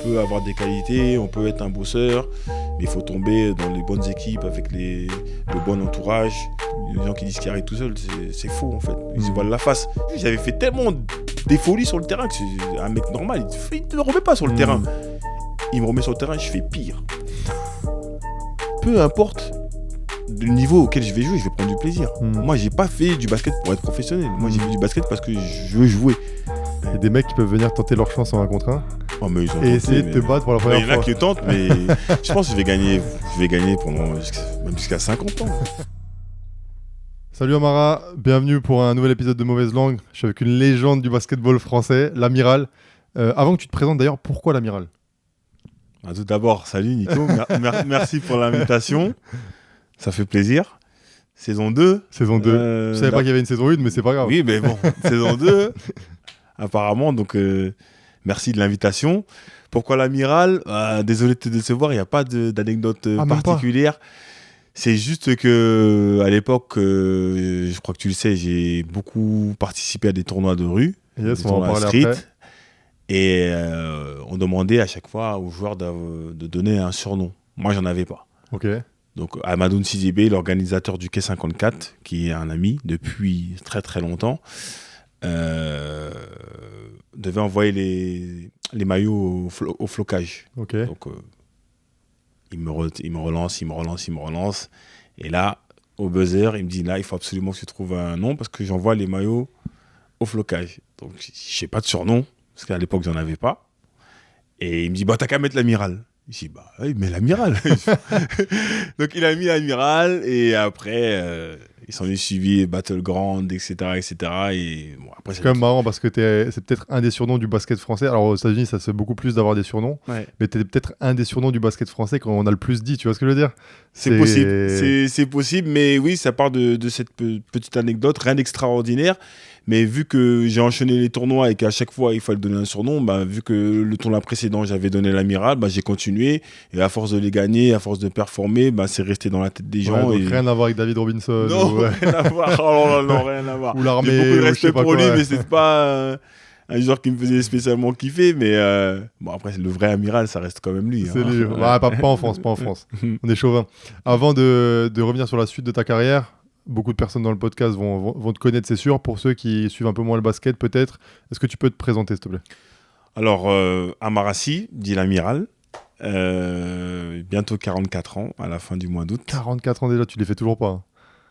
peut avoir des qualités, on peut être un bosseur, mais il faut tomber dans les bonnes équipes avec le bon entourage. Les gens qui disent qu'il arrive tout seul, c'est faux en fait. Ils se voilent la face. J'avais fait tellement des folies sur le terrain que c'est un mec normal, il ne me remet pas sur le terrain. Il me remet sur le terrain, je fais pire. Peu importe le niveau auquel je vais jouer, je vais prendre du plaisir. Moi, j'ai pas fait du basket pour être professionnel. Moi, j'ai fait du basket parce que je veux jouer. Il y a des mecs qui peuvent venir tenter leur chance en 1 contre 1 mais ils ont et essayer de te battre pour la première fois. Il y en a qui tentent, mais je pense que je vais gagner pendant même jusqu'à 50 ans. Salut Amara, bienvenue pour un nouvel épisode de Mauvaise Langue. Je suis avec une légende du basketball français, l'Amiral. Avant que tu te présentes d'ailleurs, pourquoi l'Amiral ? Tout d'abord, salut Nico, merci pour l'invitation. Ça fait plaisir. Saison 2. Saison 2. Je savais pas qu'il y avait une saison 1, mais c'est pas grave. Oui, mais bon, saison 2, apparemment. Donc, merci de l'invitation. Pourquoi l'Amiral ? Désolé de te décevoir, il n'y a pas d'anecdote particulière. C'est juste que à l'époque, je crois que tu le sais, j'ai beaucoup participé à des tournois de rue, des tournois street. Après. Et on demandait à chaque fois aux joueurs de donner un surnom. Moi, j'en avais pas. Ok. Donc, Amadoun Sidibé, l'organisateur du Quai 54, qui est un ami depuis très très longtemps, devait envoyer les maillots au flocage. Ok. Donc, il me relance. Et là, au buzzer, il me dit, là, il faut absolument que tu trouves un nom parce que j'envoie les maillots au flocage. Donc, je n'ai pas de surnom, parce qu'à l'époque, j'en avais pas. Et il me dit, t'as qu'à mettre l'Amiral. Je dis, oui, mais l'Amiral. Donc, il a mis l'Amiral et après, il s'en est suivi Battleground, etc. Et bon, après, c'est quand même marrant parce que c'est peut-être un des surnoms du basket français. Alors, aux États-Unis, ça se fait beaucoup plus d'avoir des surnoms. Ouais. Mais tu es peut-être un des surnoms du basket français quand on a le plus dit. Tu vois ce que je veux dire ? C'est possible. C'est possible. Mais oui, ça part de cette petite anecdote. Rien d'extraordinaire. Mais vu que j'ai enchaîné les tournois et qu'à chaque fois, il fallait donner un surnom, vu que le tournoi précédent, j'avais donné l'Amiral, j'ai continué. Et à force de les gagner, à force de performer, c'est resté dans la tête des gens. Donc rien à voir avec David Robinson. Non, rien à voir. Oh non, rien à voir. Ou l'armée. J'ai beaucoup de respect pour lui, mais c'est pas un joueur qui me faisait spécialement kiffer. Mais après, le vrai Amiral, ça reste quand même lui. C'est lui. Pas en France, pas en France. On est chauvin. Avant de revenir sur la suite de ta carrière, beaucoup de personnes dans le podcast vont te connaître, c'est sûr. Pour ceux qui suivent un peu moins le basket, peut-être, est-ce que tu peux te présenter, s'il te plaît ? Alors, Amarassi, dit l'Amiral. Bientôt 44 ans, à la fin du mois d'août. 44 ans déjà, tu les fais toujours pas.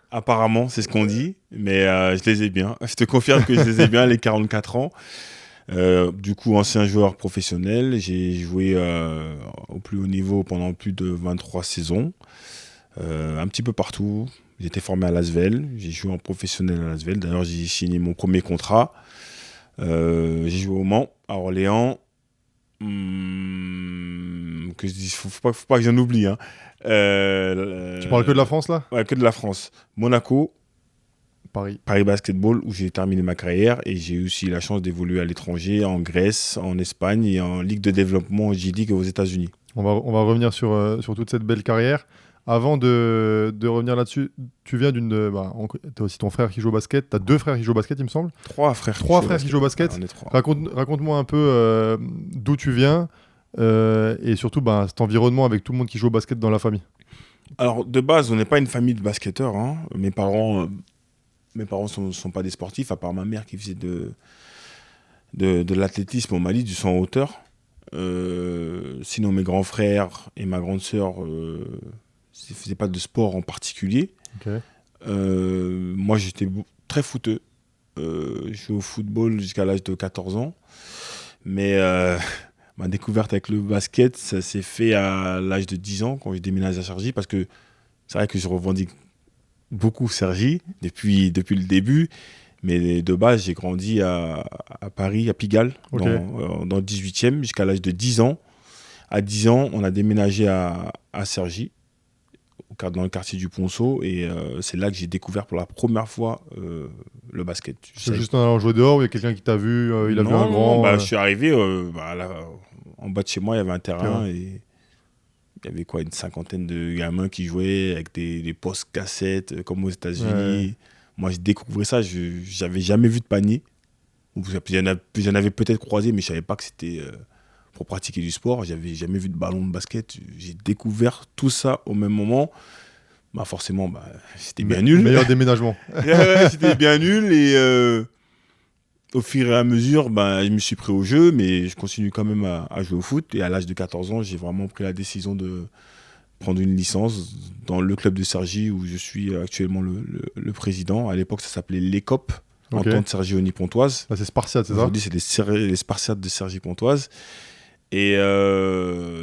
Apparemment, c'est ce qu'on dit, mais je les ai bien. Je te confirme que je les ai bien, les 44 ans. Du coup, ancien joueur professionnel. J'ai joué au plus haut niveau pendant plus de 23 saisons. Un petit peu partout. J'ai été formé à Lasvel. J'ai joué en professionnel à Lasvel. D'ailleurs, j'ai signé mon premier contrat. J'ai joué au Mans, à Orléans. Faut pas que j'en oublie. Hein. Tu parles que de la France, là ? Ouais, que de la France. Monaco, Paris Basketball, où j'ai terminé ma carrière. Et j'ai eu aussi la chance d'évoluer à l'étranger, en Grèce, en Espagne et en Ligue de développement J-League aux États-Unis. On va revenir sur toute cette belle carrière. Avant de revenir là-dessus, tu viens d'une... tu as aussi ton frère qui joue au basket. Tu as 2 frères qui jouent au basket, il me semble. 3 frères qui jouent au basket. On est 3. Raconte-moi un peu d'où tu viens et surtout cet environnement avec tout le monde qui joue au basket dans la famille. Alors, de base, on n'est pas une famille de basketteurs. Hein. Mes parents sont pas des sportifs, à part ma mère qui faisait de l'athlétisme au Mali, du saut en hauteur. Sinon, mes grands frères et ma grande sœur... ne faisaient pas de sport en particulier. Okay. Moi, j'étais très footeux. Je jouais au football jusqu'à l'âge de 14 ans. Mais ma découverte avec le basket, ça s'est fait à l'âge de 10 ans, quand j'ai déménagé à Cergy, parce que c'est vrai que je revendique beaucoup Cergy depuis le début. Mais de base, j'ai grandi à Paris, à Pigalle, okay. dans le 18e, jusqu'à l'âge de 10 ans. À 10 ans, on a déménagé à Cergy, dans le quartier du Ponceau, et c'est là que j'ai découvert pour la première fois le basket. C'est juste en allant jouer dehors, ou il y a quelqu'un qui t'a vu, il a vu un grand... Je suis arrivé, en bas de chez moi, il y avait un terrain, et il y avait une cinquantaine de gamins qui jouaient avec des postes cassettes, comme aux États-Unis. Ouais. Moi, j'ai découvert ça, je n'avais jamais vu de panier. J'en avais peut-être croisé, mais je ne savais pas que c'était pour pratiquer du sport. J'avais jamais vu de ballon de basket. J'ai découvert tout ça au même moment. Bah forcément, c'était bien nul. Meilleur déménagement. Ouais, c'était bien nul. Et au fur et à mesure, je me suis pris au jeu, mais je continue quand même à jouer au foot. Et à l'âge de 14 ans, j'ai vraiment pris la décision de prendre une licence dans le club de Cergy où je suis actuellement le président. À l'époque, ça s'appelait l'ECOP, Entente Cergy-Pontoise. Là, c'est Spartiate, c'est ça? Aujourd'hui, c'est les Spartiates de Cergy-Pontoise. Et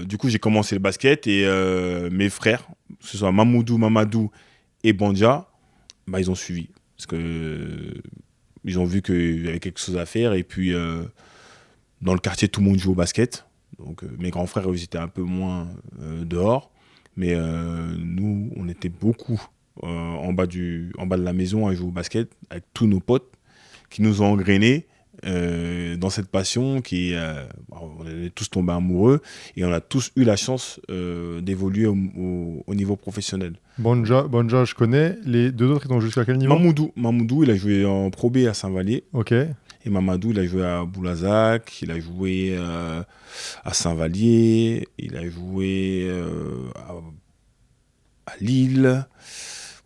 du coup, j'ai commencé le basket et mes frères, que ce soit Mamadou et Bandja, ils ont suivi. Parce que ils ont vu qu'il y avait quelque chose à faire. Et puis, dans le quartier, tout le monde joue au basket. Donc, mes grands frères, ils étaient un peu moins dehors. Mais nous, on était beaucoup en bas de la maison à jouer au basket avec tous nos potes qui nous ont engrainés dans cette passion. On est tous tombés amoureux et on a tous eu la chance d'évoluer au niveau professionnel. Bandja, je connais. Les deux autres, ils ont joué jusqu'à quel niveau? Mamadou, il a joué en Pro B à Saint-Vallier. Ok. Et Mamadou, il a joué à Boulazac, il a joué à Saint-Vallier, il a joué à Lille.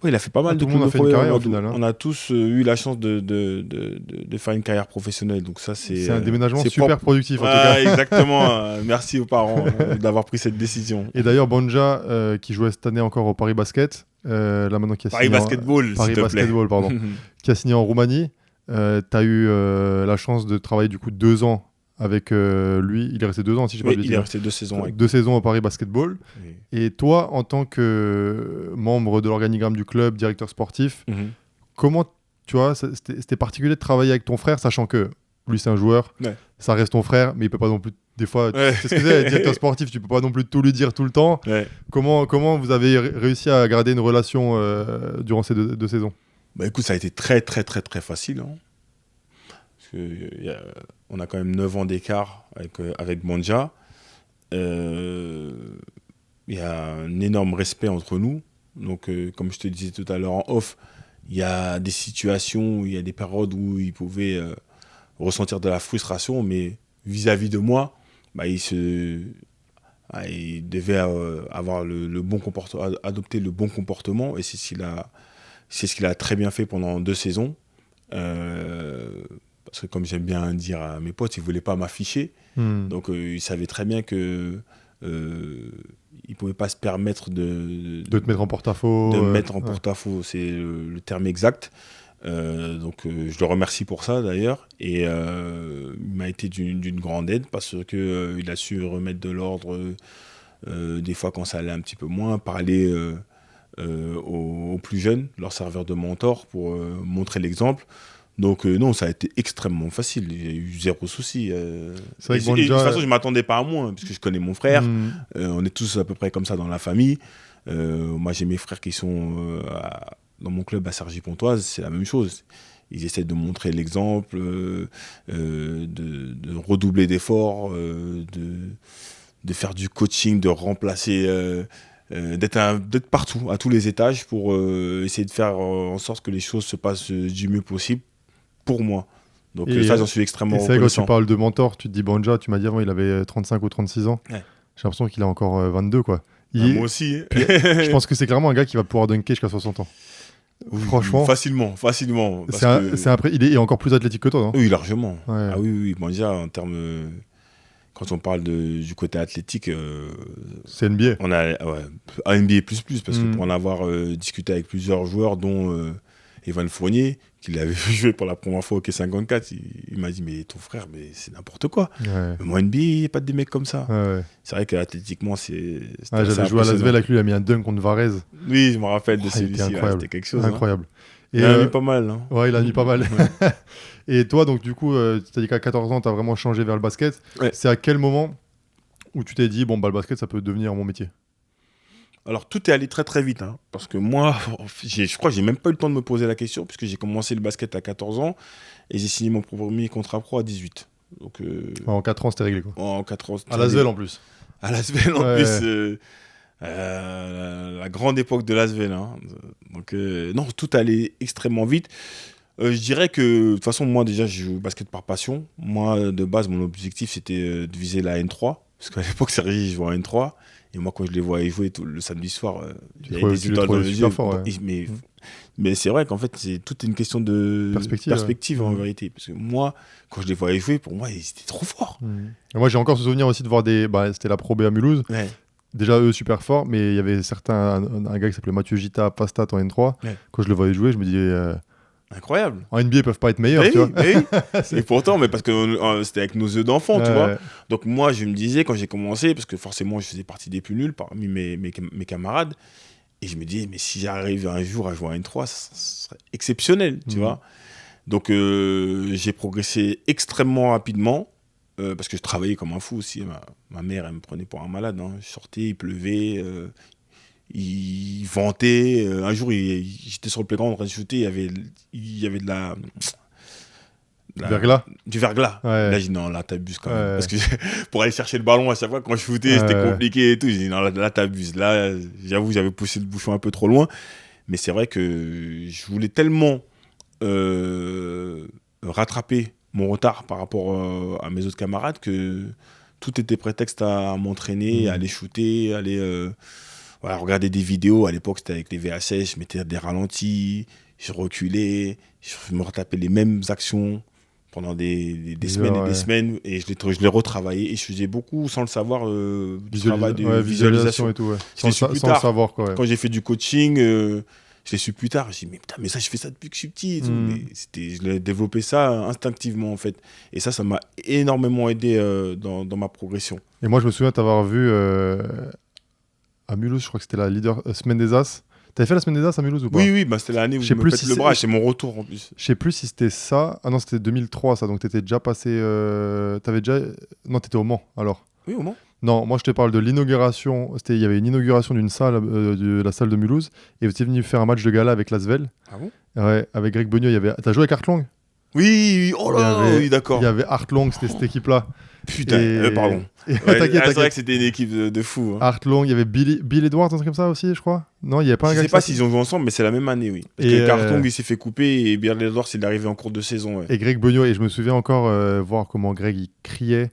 Ouais, il a fait pas mal de tout le monde a fait une carrière au final. On a tous eu la chance de faire une carrière professionnelle. Donc ça, c'est un déménagement super productif en tout cas. Exactement. Merci aux parents d'avoir pris cette décision. Et d'ailleurs, Bandja, qui jouait cette année encore au Paris Basket, là maintenant qui a Paris signé Basketball, Paris Basketball, pardon, qui a signé en Roumanie. Tu as eu la chance de travailler du coup 2 ans avec lui. Il est resté 2 ans, si je ne sais pas. Il est resté 2 saisons. 2 saisons au Paris Basketball. Oui. Et toi, en tant que membre de l'organigramme du club, directeur sportif, comment, tu vois, c'était particulier de travailler avec ton frère, sachant que lui c'est un joueur, ça reste ton frère, mais il peut pas non plus, des fois, tu sais ce que c'est, directeur sportif, tu peux pas non plus tout lui dire tout le temps. Comment vous avez réussi à garder une relation durant ces 2 saisons? Écoute, ça a été très très très très facile. Parce que, on a quand même 9 ans d'écart avec Bandja. Il y a un énorme respect entre nous. Donc, comme je te disais tout à l'heure en off, il y a des situations, il y a des périodes où il pouvait ressentir de la frustration, mais vis-à-vis de moi, il devait avoir le bon comportement, adopter le bon comportement, et c'est ce qu'il a très bien fait pendant 2 saisons. Parce que comme j'aime bien dire à mes potes, il ne voulait pas m'afficher. Donc il savait très bien que il ne pouvait pas se permettre de te mettre en porte-à-faux. De me mettre en porte-à-faux, c'est le terme exact. Donc je le remercie pour ça d'ailleurs. Et il m'a été d'une grande aide parce qu'il a su remettre de l'ordre des fois quand ça allait un petit peu moins, parler aux plus jeunes, leur servir de mentor pour montrer l'exemple. Donc non, ça a été extrêmement facile. Il y a eu 0 souci. C'est vrai que de toute façon, je ne m'attendais pas à moins, parce que je connais mon frère. On est tous à peu près comme ça dans la famille. Moi, j'ai mes frères qui sont dans mon club à Cergy-Pontoise. C'est la même chose. Ils essaient de montrer l'exemple, de redoubler d'efforts, de faire du coaching, de remplacer... d'être partout, à tous les étages, pour essayer de faire en sorte que les choses se passent du mieux possible pour moi. Donc ça, j'en suis extrêmement reconnaissant. C'est vrai, quand tu parles de mentor, tu te dis Bandja, tu m'as dit avant, il avait 35 ou 36 ans. Ouais. J'ai l'impression qu'il a encore 22, quoi. Moi aussi. Puis, je pense que c'est clairement un gars qui va pouvoir dunker jusqu'à 60 ans. Franchement. Facilement. Il est encore plus athlétique que toi, non? Oui, largement. Ouais. Ah oui. Bandja, en termes... Quand on parle du côté athlétique, c'est NBA. On a NBA++, parce que pour en avoir discuté avec plusieurs joueurs, dont Evan Fournier, qui l'avait joué pour la première fois au K54, il m'a dit, mais ton frère, mais c'est n'importe quoi. Ouais. Moi, NBA, il n'y a pas de mecs comme ça. Ouais. C'est vrai qu'athlétiquement, j'avais joué à Lasvel avec lui, il a mis un dunk contre Varese. Oui, je me rappelle de celui-ci. C'était quelque chose. Incroyable. Il a mis pas mal. Hein. Ouais, il a mis pas mal. Et toi, donc du coup, tu as dit qu'à 14 ans, tu as vraiment changé vers le basket. Ouais. C'est à quel moment où tu t'es dit, bon, le basket, ça peut devenir mon métier? Alors, tout est allé très très vite. Parce que moi, je crois que j'ai même pas eu le temps de me poser la question, puisque j'ai commencé le basket à 14 ans et j'ai signé mon premier contrat pro à 18. Donc, en 4 ans, c'était réglé, quoi. En 4 ans, à Lasvel en plus. À Lasvel en plus. La grande époque de Lasvel. Donc, non, tout allait extrêmement vite. Je dirais que, de toute façon, moi, déjà, je joue au basket par passion. Moi, de base, mon objectif, c'était de viser la N3. Parce qu'à l'époque, Sergi jouait en N3. Et moi, quand je les voyais jouer le samedi soir, Tu j'avais des étoiles dans les yeux. fort, ouais. Mais c'est vrai qu'en fait, c'est toute une question de perspective en vérité. Parce que moi, quand je les voyais jouer, pour moi, ils étaient trop forts. Et moi, j'ai encore ce souvenir aussi de voir c'était la Pro B à Mulhouse. Ouais. Déjà, eux, super forts, mais il y avait un gars qui s'appelait Mathieu Gita à Pastat en N3. Ouais. Quand je le voyais jouer, je me disais... Incroyable. En NBA, ils peuvent pas être meilleurs, tu vois. Oui. Et pourtant, mais parce que c'était avec nos yeux d'enfant, tu vois. Donc moi, je me disais, quand j'ai commencé, parce que forcément, je faisais partie des plus nuls parmi mes camarades, et je me disais, mais si j'arrive un jour à jouer à N3, ça serait exceptionnel, tu vois. Donc j'ai progressé extrêmement rapidement, parce que je travaillais comme un fou aussi. Ma mère, elle me prenait pour un malade. Hein. Je sortais, il pleuvait, il ventait. Un jour, j'étais sur le playground en train de shooter, il y avait verglas. Du verglas. Ouais. Là, j'ai dit non, là, t'abuses quand même. Ouais. Parce que pour aller chercher le ballon à chaque fois, quand je shootais, c'était compliqué et tout. J'ai dit non, là, t'abuses. Là, j'avoue, j'avais poussé le bouchon un peu trop loin. Mais c'est vrai que je voulais tellement rattraper mon retard par rapport à mes autres camarades que tout était prétexte à m'entraîner, à aller shooter, à aller regarder des vidéos. À l'époque, c'était avec les VHS, je mettais des ralentis, je reculais, je me retapais les mêmes actions pendant des semaines et des semaines, et je les retravaillais, et je faisais beaucoup, sans le savoir, du travail de visualisation et tout, ouais. Sans le savoir, quoi. Ouais. Quand j'ai fait du coaching, je l'ai su plus tard. J'ai dit, mais putain, mais ça, je fais ça depuis que je suis petit. Et tout. Mais je l'ai développé ça instinctivement, en fait. Et ça m'a énormément aidé dans ma progression. Et moi, je me souviens t'avoir vu à Mulhouse, je crois que c'était la semaine des As. T'avais fait la semaine des As à Mulhouse ou pas? Oui, c'était l'année où je me pète le bras. C'est mon retour, en plus. Je sais plus si c'était ça. Ah non, c'était 2003, ça. Donc t'étais déjà passé... Non, t'étais au Mans, alors. Oui, au Mans. Non, moi je te parle de l'inauguration. Il y avait une inauguration d'une salle, de la salle de Mulhouse, et vous étiez venu faire un match de gala avec Lasvel. Ah bon? Ouais, avec Greg Beugnot. T'as joué avec Artlong? Oui, oh là, oui, d'accord. Il y avait Artlong, c'était cette équipe-là. Putain, pardon. T'inquiète. C'est vrai que c'était une équipe de fous. Hein. Artlong, il y avait Bill Edwards, un truc comme ça aussi, je crois. Non, il n'y avait pas un gars. Je sais pas s'ils ont joué ensemble, mais c'est la même année, oui. Parce que Artlong, il s'est fait couper, et Bill Edwards, il est arrivé en cours de saison. Ouais. Et Greg Beugnot, et je me souviens encore voir comment Greg il criait.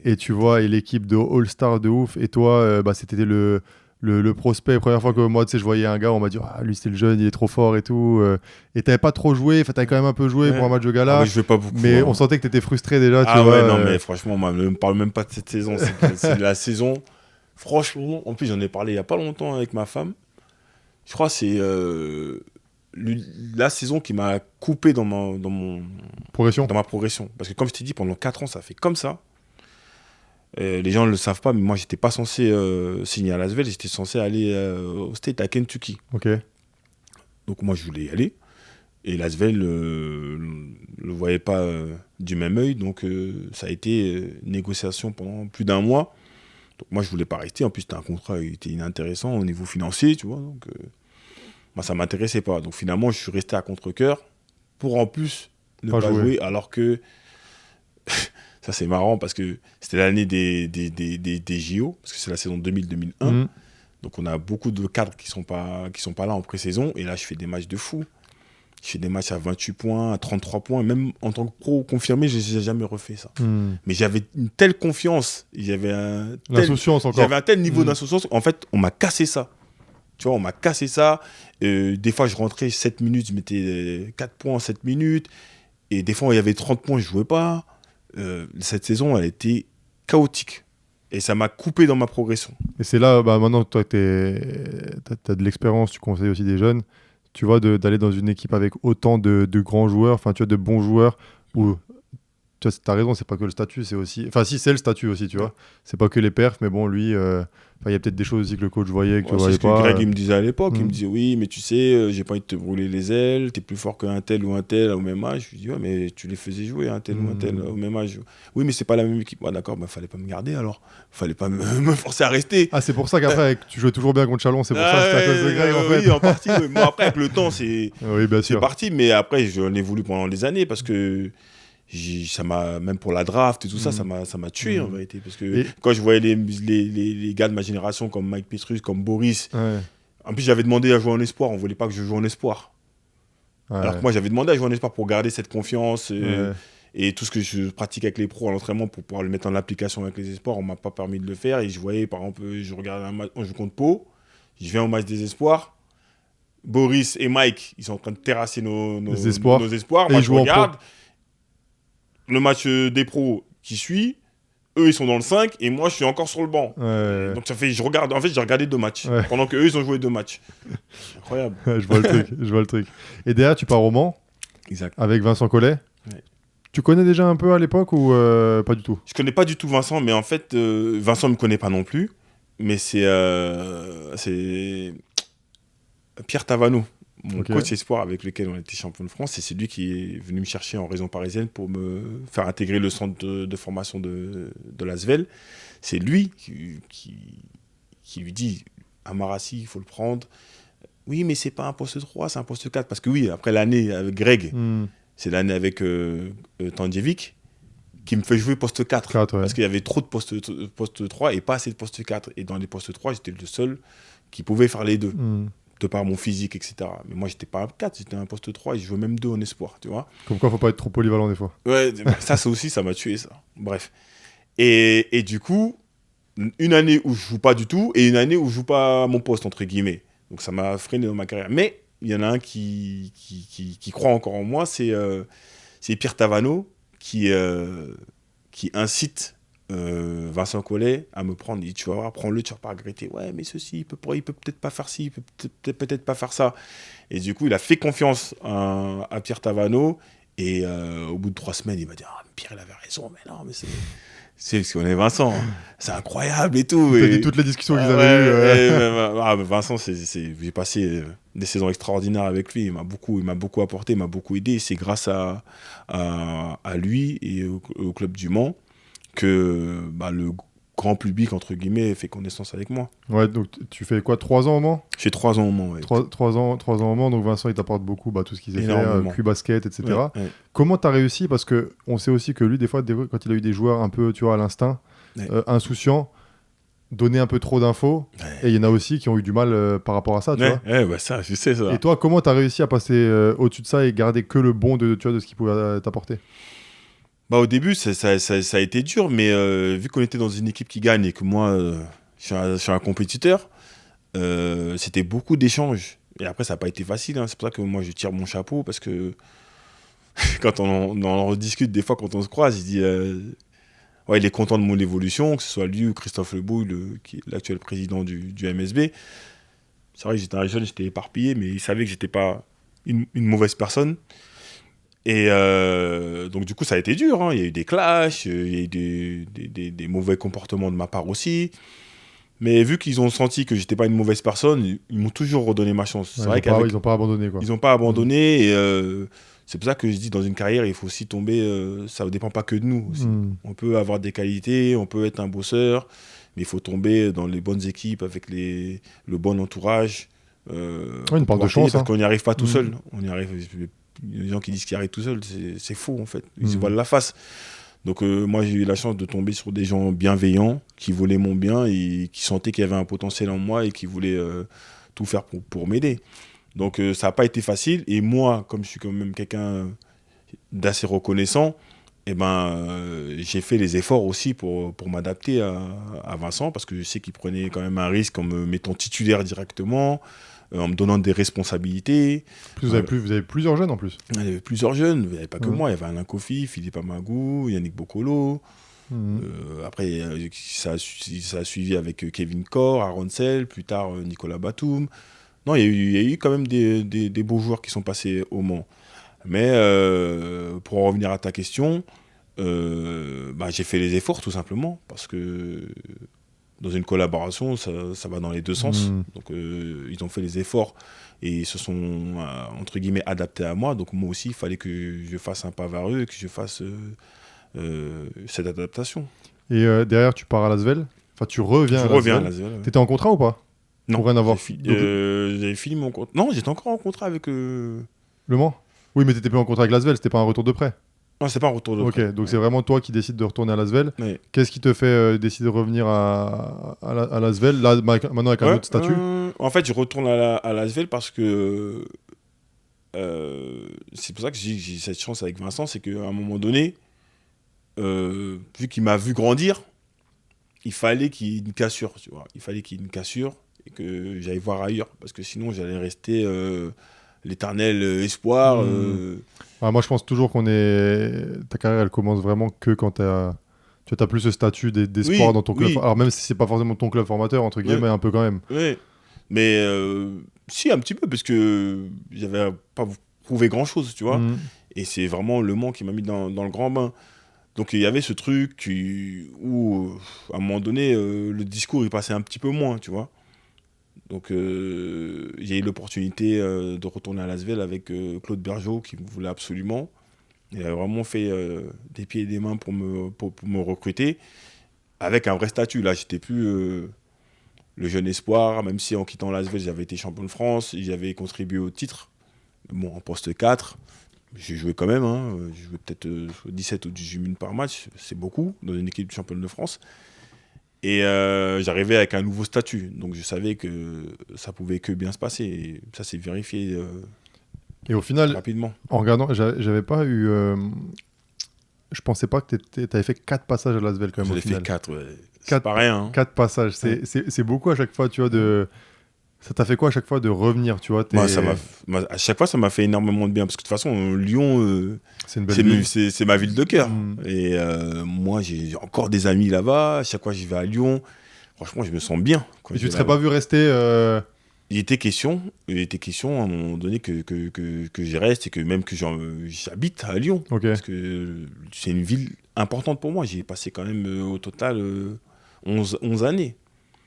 Et tu vois, et l'équipe de All-Star de ouf. Et toi, c'était le prospect. La première fois que moi, tu sais, je voyais un gars, on m'a dit, lui, c'est le jeune, il est trop fort et tout. Et t'avais pas trop joué, t'avais quand même un peu joué pour un match de gala. Je jouais pas beaucoup. Mais on sentait que t'étais frustré déjà. Mais franchement, ne me parle même pas de cette saison. C'est la saison. Franchement, en plus, j'en ai parlé il y a pas longtemps avec ma femme. Je crois que c'est la saison qui m'a coupé dans ma progression. Parce que comme je t'ai dit, pendant 4 ans, ça fait comme ça. Les gens ne le savent pas, mais moi, j'étais pas censé signer à Lasvel. J'étais censé aller au State, à Kentucky. Ok. Donc moi, je voulais y aller. Et Lasvel le voyait pas du même œil. Donc ça a été négociation pendant plus d'1 mois. Donc moi, je voulais pas rester. En plus, c'était un contrat qui était inintéressant au niveau financier, tu vois. Donc moi, ça m'intéressait pas. Donc finalement, je suis resté à contre-cœur pour en plus ne pas jouer. Alors que ça, c'est marrant parce que c'était l'année des JO, parce que c'est la saison 2000-2001. Donc on a beaucoup de cadres qui sont pas là en pré-saison. Et là, je fais des matchs de fou. Je fais des matchs à 28 points, à 33 points. Même en tant que pro confirmé, je n'ai jamais refait ça. Mais j'avais une telle confiance. J'avais un tel niveau d'insouciance. En fait, on m'a cassé ça. Tu vois, on m'a cassé ça. Des fois, je rentrais 7 minutes, je mettais 4 points en 7 minutes. Et des fois, il y avait 30 points, je ne jouais pas. Cette saison, elle était chaotique. Et ça m'a coupé dans ma progression. Et c'est là, maintenant, toi, tu as de l'expérience, tu conseilles aussi des jeunes. Tu vois, d'aller dans une équipe avec autant de grands joueurs, enfin, tu vois, de bons joueurs, où, tu vois, t'as raison, c'est pas que le statut, c'est aussi... Enfin, si, c'est le statut aussi, tu vois. C'est pas que les perfs, mais bon, lui, il y a peut-être des choses aussi que le coach voyait, que tu voyais pas. C'est ce que Greg, il me disait à l'époque. Il me disait, oui, mais tu sais, j'ai pas envie de te brûler les ailes, t'es plus fort qu'un tel ou un tel au même âge. Je lui dis, ouais, mais tu les faisais jouer, un tel ou un tel au même âge. Oui, mais c'est pas la même équipe. D'accord, fallait pas me garder alors. Fallait pas me forcer à rester. Ah, c'est pour ça qu'après, tu jouais toujours bien contre Chalon, c'est pour ça que c'était à cause de Greg, en fait. Oui, en partie. Oui. Bon, après, avec le temps, c'est parti, mais après, j'en ai voulu pendant des années parce que ça m'a, même pour la draft et tout ça m'a tué en vérité. Parce que quand je voyais les gars de ma génération comme Mike Pietrus, comme Boris, en plus j'avais demandé à jouer en espoir, on voulait pas que je joue en espoir. Alors que moi j'avais demandé à jouer en espoir pour garder cette confiance. Et tout ce que je pratique avec les pros à l'entraînement pour pouvoir le mettre en application avec les espoirs, on ne m'a pas permis de le faire. Et je voyais, par exemple, je regardais un match, on joue contre Pau, je viens au match des espoirs, Boris et Mike, ils sont en train de terrasser Les espoirs. nos espoirs. Et Moi, ils je jouent en regarde le match des pros qui suit. Eux, ils sont dans le 5 et moi, je suis encore sur le banc. Ouais. Donc, ça fait, je regarde. En fait, j'ai regardé 2 matchs Ouais. pendant qu'eux, ils ont joué 2 matchs. C'est incroyable. Je vois le truc, je vois le truc. Et derrière, tu pars au Mans Exact. avec Vincent Collet. Ouais. Tu connais déjà un peu à l'époque ou pas du tout? Je connais pas du tout Vincent, mais en fait, Vincent me connaît pas non plus. Mais c'est Pierre Tavano, mon coach espoir avec lequel on a été champion de France. Et c'est lui qui est venu me chercher en région parisienne pour me faire intégrer le centre de formation de l'Asvel. C'est lui qui lui dit à Marassi, il faut le prendre. Oui, mais c'est pas un poste 3, c'est un poste 4. Parce que oui, après l'année avec Greg, c'est l'année avec Tandjevic qui me fait jouer poste 4. Parce qu'il y avait trop de poste 3 et pas assez de poste 4. Et dans les postes 3, j'étais le seul qui pouvait faire les deux. De par mon physique, etc. Mais moi, j'étais pas un 4, j'étais un poste 3 et je jouais même 2 en espoir, tu vois. Comme quoi, faut pas être trop polyvalent des fois. Ouais, ça aussi, ça m'a tué, ça. Bref. Et du coup, une année où je joue pas du tout et une année où je joue pas à mon poste, entre guillemets. Donc ça m'a freiné dans ma carrière. Mais il y en a un qui croit encore en moi, c'est Pierre Tavano qui incite Vincent Collet à me prendre. Il dit, tu vas voir, prends-le, tu vas pas regretter. Ouais, mais ceci, il peut peut-être pas faire ci, il peut peut-être pas faire ça. Et du coup, il a fait confiance à Pierre Tavano. Et au bout de 3 semaines, il m'a dit, ah, Pierre, il avait raison, mais non, mais c'est parce qu'on est Vincent, hein. C'est incroyable et tout. T'as dit toutes les discussions qu'ils avaient eues. Vincent, j'ai passé des saisons extraordinaires avec lui. Il m'a beaucoup apporté, il m'a beaucoup aidé. C'est grâce à lui et au Club du Mans que le grand public, entre guillemets, fait connaissance avec moi. Ouais, donc tu fais quoi, 3 ans au Mans? Je fais 3 ans au Mans, ouais. 3 ans au Mans, donc Vincent, il t'apporte beaucoup tout ce qu'il sait faire, Q-Basket, etc. Ouais. Comment t'as réussi? Parce qu'on sait aussi que lui, des fois, quand il a eu des joueurs un peu, tu vois, à l'instinct, insouciants, donner un peu trop d'infos, et il y en a aussi qui ont eu du mal par rapport à ça, tu vois. Ça, je sais ça. Et toi, comment t'as réussi à passer au-dessus de ça et garder que le bon de ce qu'il pouvait t'apporter? Au début, ça a été dur, mais vu qu'on était dans une équipe qui gagne et que moi, je suis un compétiteur, c'était beaucoup d'échanges. Et après, ça n'a pas été facile. Hein. C'est pour ça que moi, je tire mon chapeau, parce que quand on en rediscute, des fois, quand on se croise, il dit il est content de mon évolution, que ce soit lui ou Christophe Lebouille, qui est l'actuel président du MSB. C'est vrai que j'étais un jeune, j'étais éparpillé, mais il savait que je n'étais pas une mauvaise personne. Et donc du coup ça a été dur, hein. Il y a eu des clashs, il y a eu des mauvais comportements de ma part aussi, mais vu qu'ils ont senti que j'étais pas une mauvaise personne, ils m'ont toujours redonné ma chance. C'est vrai ils ont pas abandonné, quoi. Ils ont pas abandonné et c'est pour ça que je dis, dans une carrière il faut aussi tomber, ça ne dépend pas que de nous aussi. On peut avoir des qualités, on peut être un bosseur, mais il faut tomber dans les bonnes équipes avec le bon entourage. Une part de chance, parce qu'on n'y arrive pas tout seul. On y arrive. Il y a des gens qui disent qu'ils arrivent tout seuls, c'est faux en fait. Ils se voilent la face. Donc moi j'ai eu la chance de tomber sur des gens bienveillants qui voulaient mon bien et qui sentaient qu'il y avait un potentiel en moi et qui voulaient tout faire pour m'aider. Donc ça n'a pas été facile. Et moi, comme je suis quand même quelqu'un d'assez reconnaissant, j'ai fait les efforts aussi pour m'adapter à Vincent, parce que je sais qu'il prenait quand même un risque en me mettant titulaire directement, en me donnant des responsabilités. Vous avez plusieurs jeunes en plus. Il y avait plusieurs jeunes, il n'y avait pas que moi, il y avait Alain Kofi, Philippe Amagou, Yannick Bokolo. Après, ça a suivi avec Kevin Corr, Aaron Sell, plus tard Nicolas Batum. Non, il y a eu quand même des beaux joueurs qui sont passés au Mans. Mais pour en revenir à ta question, j'ai fait les efforts tout simplement, parce que dans une collaboration, ça va dans les deux sens. Donc ils ont fait les efforts et ils se sont, entre guillemets, adaptés à moi. Donc moi aussi, il fallait que je fasse un pas vers eux et que je fasse cette adaptation. Et derrière, tu pars à l'Asvel? Enfin, tu reviens à l'Asvel. Ouais. T'étais en contrat ou pas? Non. Pour rien avoir. J'avais fini mon contrat. Non, j'étais encore en contrat avec... Le Mans? Oui, mais t'étais plus en contrat avec l'Asvel, c'était pas un retour de prêt? Non, c'est pas un retour de prêt. Ok, donc c'est vraiment toi qui décides de retourner à l'Asvel. Ouais. Qu'est-ce qui te fait décider de revenir à l'Asvel, là, maintenant avec un autre statut? En fait, je retourne à l'Asvel parce que c'est pour ça que j'ai cette chance avec Vincent, c'est qu'à un moment donné, vu qu'il m'a vu grandir, il fallait qu'il y ait une cassure, tu vois. Il fallait qu'il y ait une cassure et que j'aille voir ailleurs. Parce que sinon, j'allais rester l'éternel espoir. Moi, je pense toujours ta carrière, elle commence vraiment que quand tu as plus ce statut d'espoir dans ton club. Alors, même si c'est pas forcément ton club formateur, entre guillemets, un peu quand même. Oui, mais si, un petit peu, parce que j'avais pas prouvé grand-chose, tu vois. Et c'est vraiment Le Mans qui m'a mis dans le grand bain. Donc il y avait ce truc où, à un moment donné, le discours, il passait un petit peu moins, tu vois. Donc j'ai eu l'opportunité de retourner à Lasvel avec Claude Bergeau, qui me voulait absolument. Il a vraiment fait des pieds et des mains pour me recruter, avec un vrai statut. Là, j'étais plus le jeune espoir, même si en quittant Lasvel, j'avais été champion de France, j'avais contribué au titre, bon, en poste 4. J'ai joué quand même, hein. J'ai joué peut-être 17 ou 18 minutes par match, c'est beaucoup, dans une équipe de championne de France. Et j'arrivais avec un nouveau statut, donc je savais que ça pouvait que bien se passer. Et ça s'est vérifié et au final, rapidement. En regardant, j'avais pas eu... je pensais pas que tu avais fait 4 passages à Lasvel quand même. J'en ai fait 4, ouais. C'est pas rien. Hein. 4 passages, c'est beaucoup à chaque fois, tu vois, Ça t'a fait quoi à chaque fois de revenir, tu vois à chaque fois, ça m'a fait énormément de bien. Parce que de toute façon, Lyon, c'est une belle ville. C'est ma ville de cœur. Et moi, j'ai encore des amis là-bas. À chaque fois, j'y vais à Lyon. Franchement, je me sens bien. Et tu ne te serais pas vu rester Il était question à un moment donné que j'y reste et que même que j'habite à Lyon. Okay. Parce que c'est une ville importante pour moi. J'y ai passé quand même au total 11 années.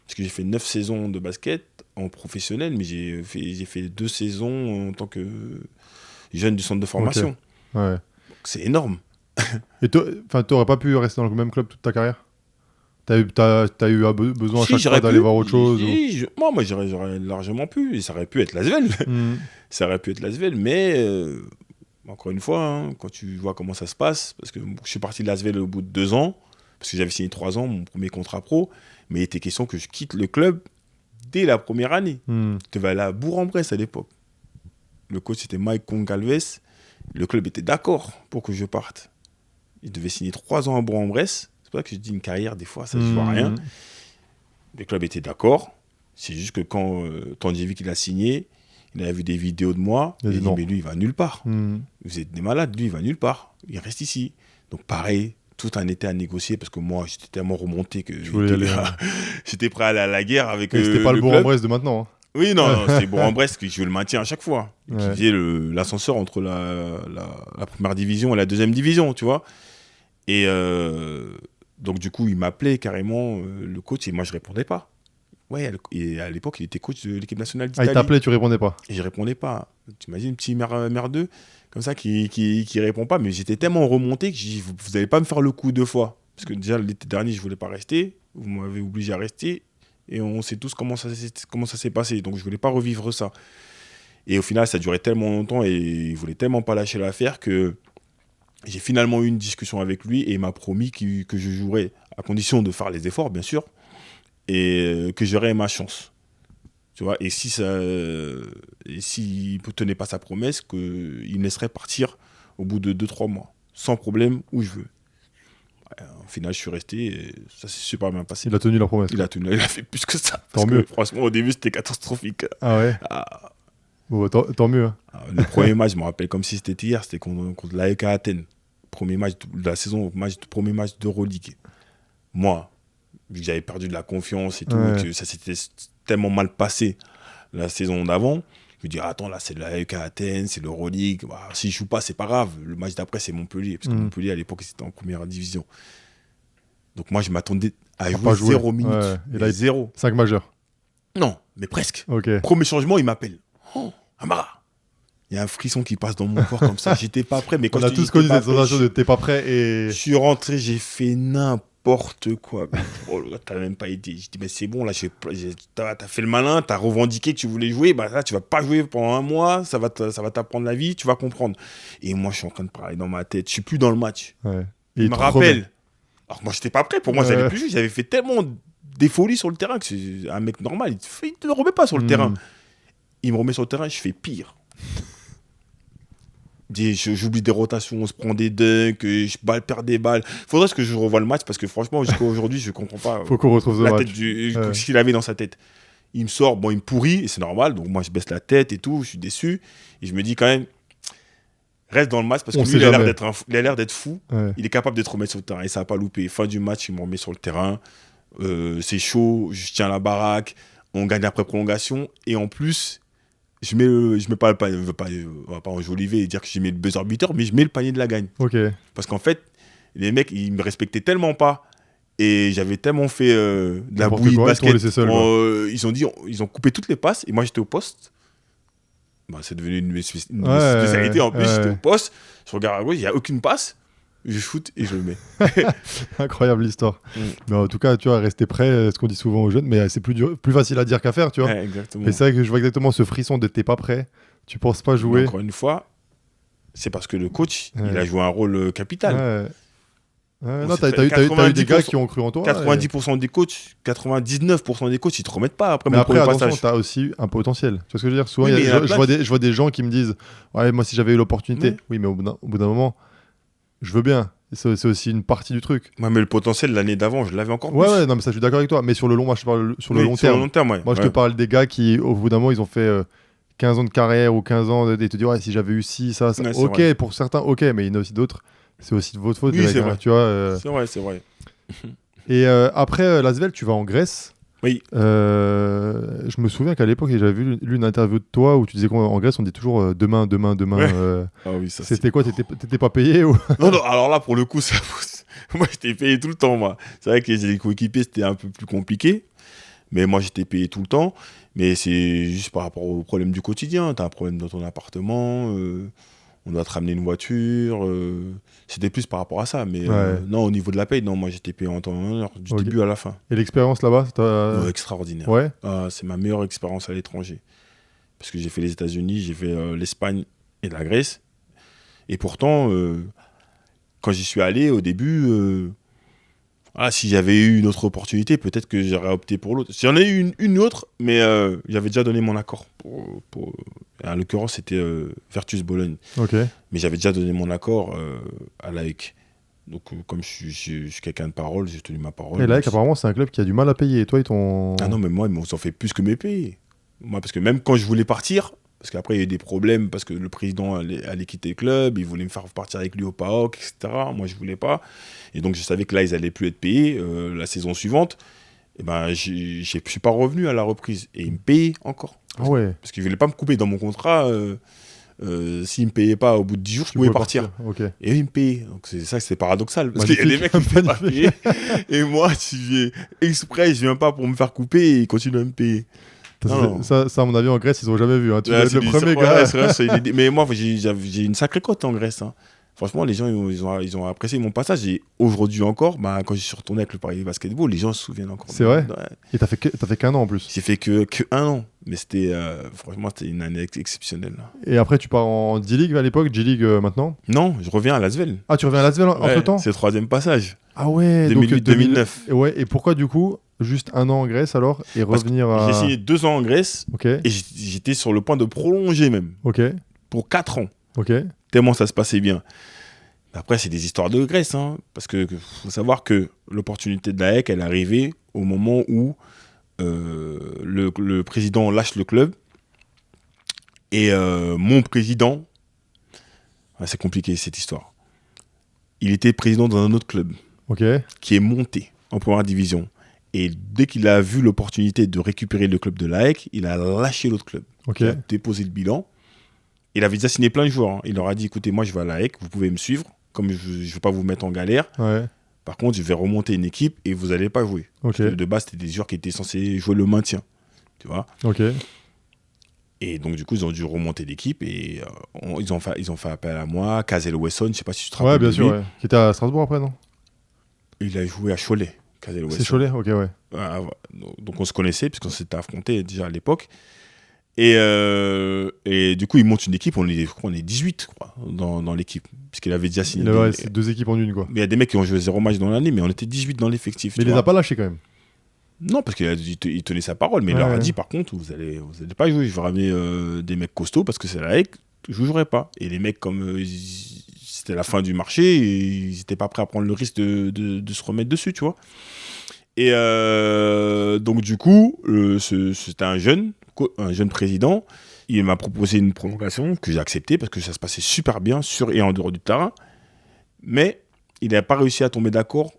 Parce que j'ai fait 9 saisons de basket en professionnel, mais j'ai fait 2 saisons en tant que jeune du centre de formation. Okay. Ouais. C'est énorme. Et tu n'aurais pas pu rester dans le même club toute ta carrière ? T'as eu besoin à chaque fois d'aller voir autre chose Moi, j'aurais largement pu. Et ça aurait pu être Lasvel. Ça aurait pu être Lasvel, mais encore une fois, hein, quand tu vois comment ça se passe, parce que je suis parti de Lasvel au bout de 2 ans, parce que j'avais signé 3 ans, mon premier contrat pro, mais il était question que je quitte le club dès la première année. Je devais aller à Bourg-en-Bresse à l'époque. Le coach, c'était Mike Concalves. Le club était d'accord pour que je parte. Il devait signer 3 ans à Bourg-en-Bresse. C'est pour ça que je dis une carrière, des fois, ça ne se voit rien. Le club était d'accord. C'est juste que quand Tandjevic il a signé, il avait vu des vidéos de moi. Il a dit, mais lui, il va nulle part. Vous êtes des malades, lui, il va nulle part. Il reste ici. Donc pareil, tout un été à négocier parce que moi, j'étais tellement remonté que j'étais prêt à aller à la guerre avec c'était pas le Bourg-en-Bresse de maintenant. Hein. Oui, non, c'est Bourg-en-Bresse qui jouait le maintien à chaque fois. Qui faisait l'ascenseur entre la première division et la deuxième division, tu vois. Et donc, du coup, il m'appelait carrément, le coach, et moi, je répondais pas. Ouais, et à l'époque, il était coach de l'équipe nationale d'Italie. Il t'appelait, tu répondais pas. Et je répondais pas. Tu imagines un petit merdeux comme ça qui répond pas, mais j'étais tellement remonté que j'ai dit, vous n'allez pas me faire le coup 2 fois. Parce que déjà, l'été dernier, je voulais pas rester. Vous m'avez obligé à rester. Et on sait tous comment ça s'est passé. Donc, je voulais pas revivre ça. Et au final, ça durait tellement longtemps et il voulait tellement pas lâcher l'affaire que j'ai finalement eu une discussion avec lui et il m'a promis que je jouerais, à condition de faire les efforts, bien sûr, et que j'aurais ma chance. Tu vois, et s'il ne tenait pas sa promesse, qu'il me laisserait partir au bout de 2-3 mois, sans problème, où je veux. Au final, je suis resté et ça s'est super bien passé. Il a tenu la promesse. Il a fait plus que ça. Tant mieux. Franchement, au début, c'était catastrophique. Ah ouais. Bon, tant mieux. Hein. Le premier match, je me rappelle comme si c'était hier, c'était contre l'AEK Athènes. Premier match de la saison, premier match d'Euroleague. Moi, vu que j'avais perdu de la confiance et tout, que ça s'était tellement mal passé la saison d'avant, je me dis, attends, là, c'est l'AEK Athènes, c'est l'Euroleague. Bah, si je joue pas, c'est pas grave. Le match d'après, c'est Montpellier. Parce que Montpellier, à l'époque, c'était en première division. Donc moi, je m'attendais à jouer 0 minutes. Ouais. Et là, 0. 5 majeurs. Non, mais presque. Okay. Premier changement, il m'appelle. Oh, Amara. Il y a un frisson qui passe dans mon corps comme ça. J'étais pas prêt. Mais quand on a tous connu cette sensation de t'es pas prêt et... Je suis rentré, j'ai fait n'importe quoi. Oh, là, t'as même pas aidé. Je dis, mais c'est bon, là, t'as fait le malin, t'as revendiqué que tu voulais jouer. Bah, là, tu vas pas jouer pendant 1 mois. Ça va t'apprendre la vie, tu vas comprendre. Et moi, je suis en train de parler dans ma tête. Je suis plus dans le match. Ouais. Il me rappelle. Alors que moi, j'étais pas prêt. Pour moi, j'allais plus jouer. J'avais fait tellement des folies sur le terrain que c'est un mec normal. Il te remet pas sur le terrain. Il me remet sur le terrain, je fais pire. J'oublie des rotations, on se prend des dunks, je perds des balles. Faudrait que je revoie le match parce que franchement, jusqu'à aujourd'hui, je comprends pas Faut qu'on retrouve ce la match. tête ce qu'il avait dans sa tête. Il me sort, il me pourrit, et c'est normal. Donc moi, je baisse la tête et tout, je suis déçu. Et je me dis quand même, reste dans le match parce que lui, il a l'air d'être fou. Ouais. Il est capable d'être remis sur le terrain et ça n'a pas loupé. Fin du match, il me remet sur le terrain. C'est chaud, je tiens la baraque. On gagne après prolongation. Et en plus, je mets pas le panier. On va pas enjoliver et dire que j'ai mis le buzzer beater, mais je mets le panier de la gagne. Ok. Parce qu'en fait, les mecs, ils me respectaient tellement pas. Et j'avais tellement fait de la bouillie de basket. Ils ont coupé toutes les passes. Et moi, j'étais au poste. C'est devenu une spécialité. En plus, j'étais au poste. Je regarde à gauche, il n'y a aucune passe. Je shoot et je le mets. Incroyable l'histoire. Mais en tout cas, tu vois, rester prêt, ce qu'on dit souvent aux jeunes, mais c'est plus facile à dire qu'à faire, tu vois. Exactement. Et c'est vrai que je vois exactement ce frisson de t'es pas prêt, tu penses pas jouer. Mais encore une fois, c'est parce que le coach, il a joué un rôle capital. Non, t'as eu des gars qui ont cru en toi. 90% des coachs, 99% des coachs, ils te remettent pas après mais mon premier attention, passage. t'as aussi un potentiel. Tu vois ce que je veux dire? Souvent, je vois des gens qui me disent ouais, moi, si j'avais eu l'opportunité. Oui, mais au bout d'un moment, je veux bien. C'est aussi une partie du truc. Ouais, mais le potentiel, l'année d'avant, je l'avais encore plus. Ouais, non, mais ça, je suis d'accord avec toi. Mais sur le long, moi, je parle sur le long terme. Sur le long terme, ouais. Moi, je te parle des gars qui, au bout d'un moment, ils ont fait 15 ans de carrière ou 15 ans et te dire ouais, si j'avais eu ci, ça. Ouais, ok, vrai. pour certains, ok, mais il y en a aussi d'autres. C'est aussi de votre faute. Oui, c'est vrai. Tu vois, C'est vrai. Et après l'Asvel, tu vas en Grèce. Oui. Je me souviens qu'à l'époque, j'avais lu une interview de toi où tu disais qu'en Grèce, on dit toujours demain. Ouais. Ah oui, ça, c'était quoi? T'étais pas payé ou... Non, alors là, pour le coup, moi, j'étais payé tout le temps, moi. C'est vrai que les coéquipiers, c'était un peu plus compliqué. Mais moi, j'étais payé tout le temps. Mais c'est juste par rapport aux problèmes du quotidien. T'as un problème dans ton appartement, on doit te ramener une voiture. C'était plus par rapport à ça. Mais non, au niveau de la paye, non, moi, j'étais payé en temps et en heure, du début à la fin. Et l'expérience là-bas, extraordinaire. Ouais. C'est ma meilleure expérience à l'étranger. Parce que j'ai fait les États-Unis, j'ai fait l'Espagne et la Grèce. Et pourtant, quand j'y suis allé au début, si j'avais eu une autre opportunité, peut-être que j'aurais opté pour l'autre. J'en ai eu une autre, mais j'avais déjà donné mon accord. En l'occurrence, c'était Virtus Bologne. Okay. Mais j'avais déjà donné mon accord à l'AEK. Donc, comme je suis quelqu'un de parole, j'ai tenu ma parole. Et l'AEK, apparemment, c'est un club qui a du mal à payer. Et toi, ils t'ont... Ah non, mais moi, ils m'ont fait plus que mes payés. Moi, parce que même quand je voulais partir, parce qu'après, il y a eu des problèmes, parce que le président allait quitter le club, il voulait me faire partir avec lui au PAOK, etc. Moi, je voulais pas. Et donc, je savais que là, ils allaient plus être payés la saison suivante. Et ben, je suis pas revenu à la reprise. Et ils me payaient encore. Ah ouais. Parce qu'ils voulaient pas me couper dans mon contrat. S'ils me payaient pas au bout de 10 jours, je pouvais partir. Okay. Et eux, ils me payaient. Donc, c'est ça, c'est paradoxal. Parce qu'il y a des mecs qui ne me pas payer. Et moi, si j'ai exprès, je viens pas pour me faire couper et ils continuent à me payer. Ça, à mon avis, en Grèce, ils ont jamais vu. Hein. Tu es le premier gars. Ouais, mais moi, j'ai une sacrée cote en Grèce. Hein. Franchement, les gens, ils ont apprécié mon passage. Et aujourd'hui encore, quand je suis retourné avec le Paris Basketball, les gens se souviennent encore. C'est vrai. Ouais. Et t'as fait qu'un an en plus. J'ai fait que un an. Mais franchement, c'était une année exceptionnelle. Et après, tu pars en D-League à l'époque, G-League maintenant? Non, je reviens à Lasvel. Ah, tu reviens à Lasvel entre-temps? C'est le troisième passage. Ah ouais, 2008-2009. Ouais, et pourquoi du coup, juste un an en Grèce alors et revenir à... J'ai signé 2 ans en Grèce. Ok. Et j'étais sur le point de prolonger même. Ok. Pour 4 ans. Ok. Tellement ça se passait bien. Après, c'est des histoires de Grèce. Hein, parce qu'il faut savoir que l'opportunité de l'AEK, elle est arrivée au moment où le président lâche le club. Et mon président... c'est compliqué cette histoire. Il était président dans un autre club. Qui est monté en première division. Et dès qu'il a vu l'opportunité de récupérer le club de l'AEK, il a lâché l'autre club. Il a déposé le bilan. Il avait déjà signé plein de joueurs. Hein. Il leur a dit, écoutez, moi je vais à l'AEK, vous pouvez me suivre, comme je ne vais pas vous mettre en galère. Ouais. Par contre, je vais remonter une équipe et vous n'allez pas jouer. Parce que de base, c'était des joueurs qui étaient censés jouer le maintien. Tu vois. Et donc, du coup, ils ont dû remonter l'équipe et ils ont fait appel à moi, Kazel Wesson, je ne sais pas si tu te rappelles. Ouais, bien sûr, ouais. Qui était à Strasbourg après, non? Il a joué à Cholet. C'est Cholet, ok, ouais. Donc on se connaissait, puisqu'on s'était affrontés déjà à l'époque. Et du coup, il monte une équipe, on est 18, je crois, dans l'équipe. Puisqu'il avait déjà signé. C'est 2 équipes en une, quoi. Mais il y a des mecs qui ont joué 0 match dans l'année, mais on était 18 dans l'effectif. Mais il les a pas lâchés quand même. Non, parce qu'il tenait sa parole, mais il leur a dit, par contre, vous allez pas jouer, je vais ramener des mecs costauds, parce que c'est la HEC. je jouerai pas. Et les mecs, comme c'était la fin du marché, ils n'étaient pas prêts à prendre le risque de se remettre dessus, tu vois. Et donc, du coup, c'était un jeune président. Il m'a proposé une prolongation que j'ai acceptée parce que ça se passait super bien sur et en dehors du terrain. Mais il n'a pas réussi à tomber d'accord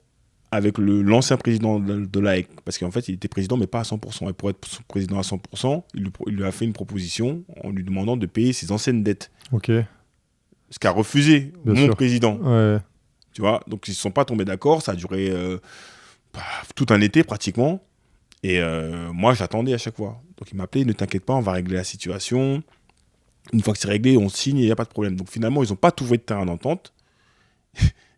avec l'ancien président de l'AEC. Parce qu'en fait, il était président, mais pas à 100%. Et pour être président à 100%, il lui a fait une proposition en lui demandant de payer ses anciennes dettes. Ok. Ce qu'a refusé mon président. Ouais. Tu vois, donc ils ne se sont pas tombés d'accord. Ça a duré tout un été pratiquement. Et moi, j'attendais à chaque fois. Donc il m'appelait, ne t'inquiète pas, on va régler la situation. Une fois que c'est réglé, on signe et il n'y a pas de problème. Donc finalement, ils n'ont pas trouvé de terrain d'entente.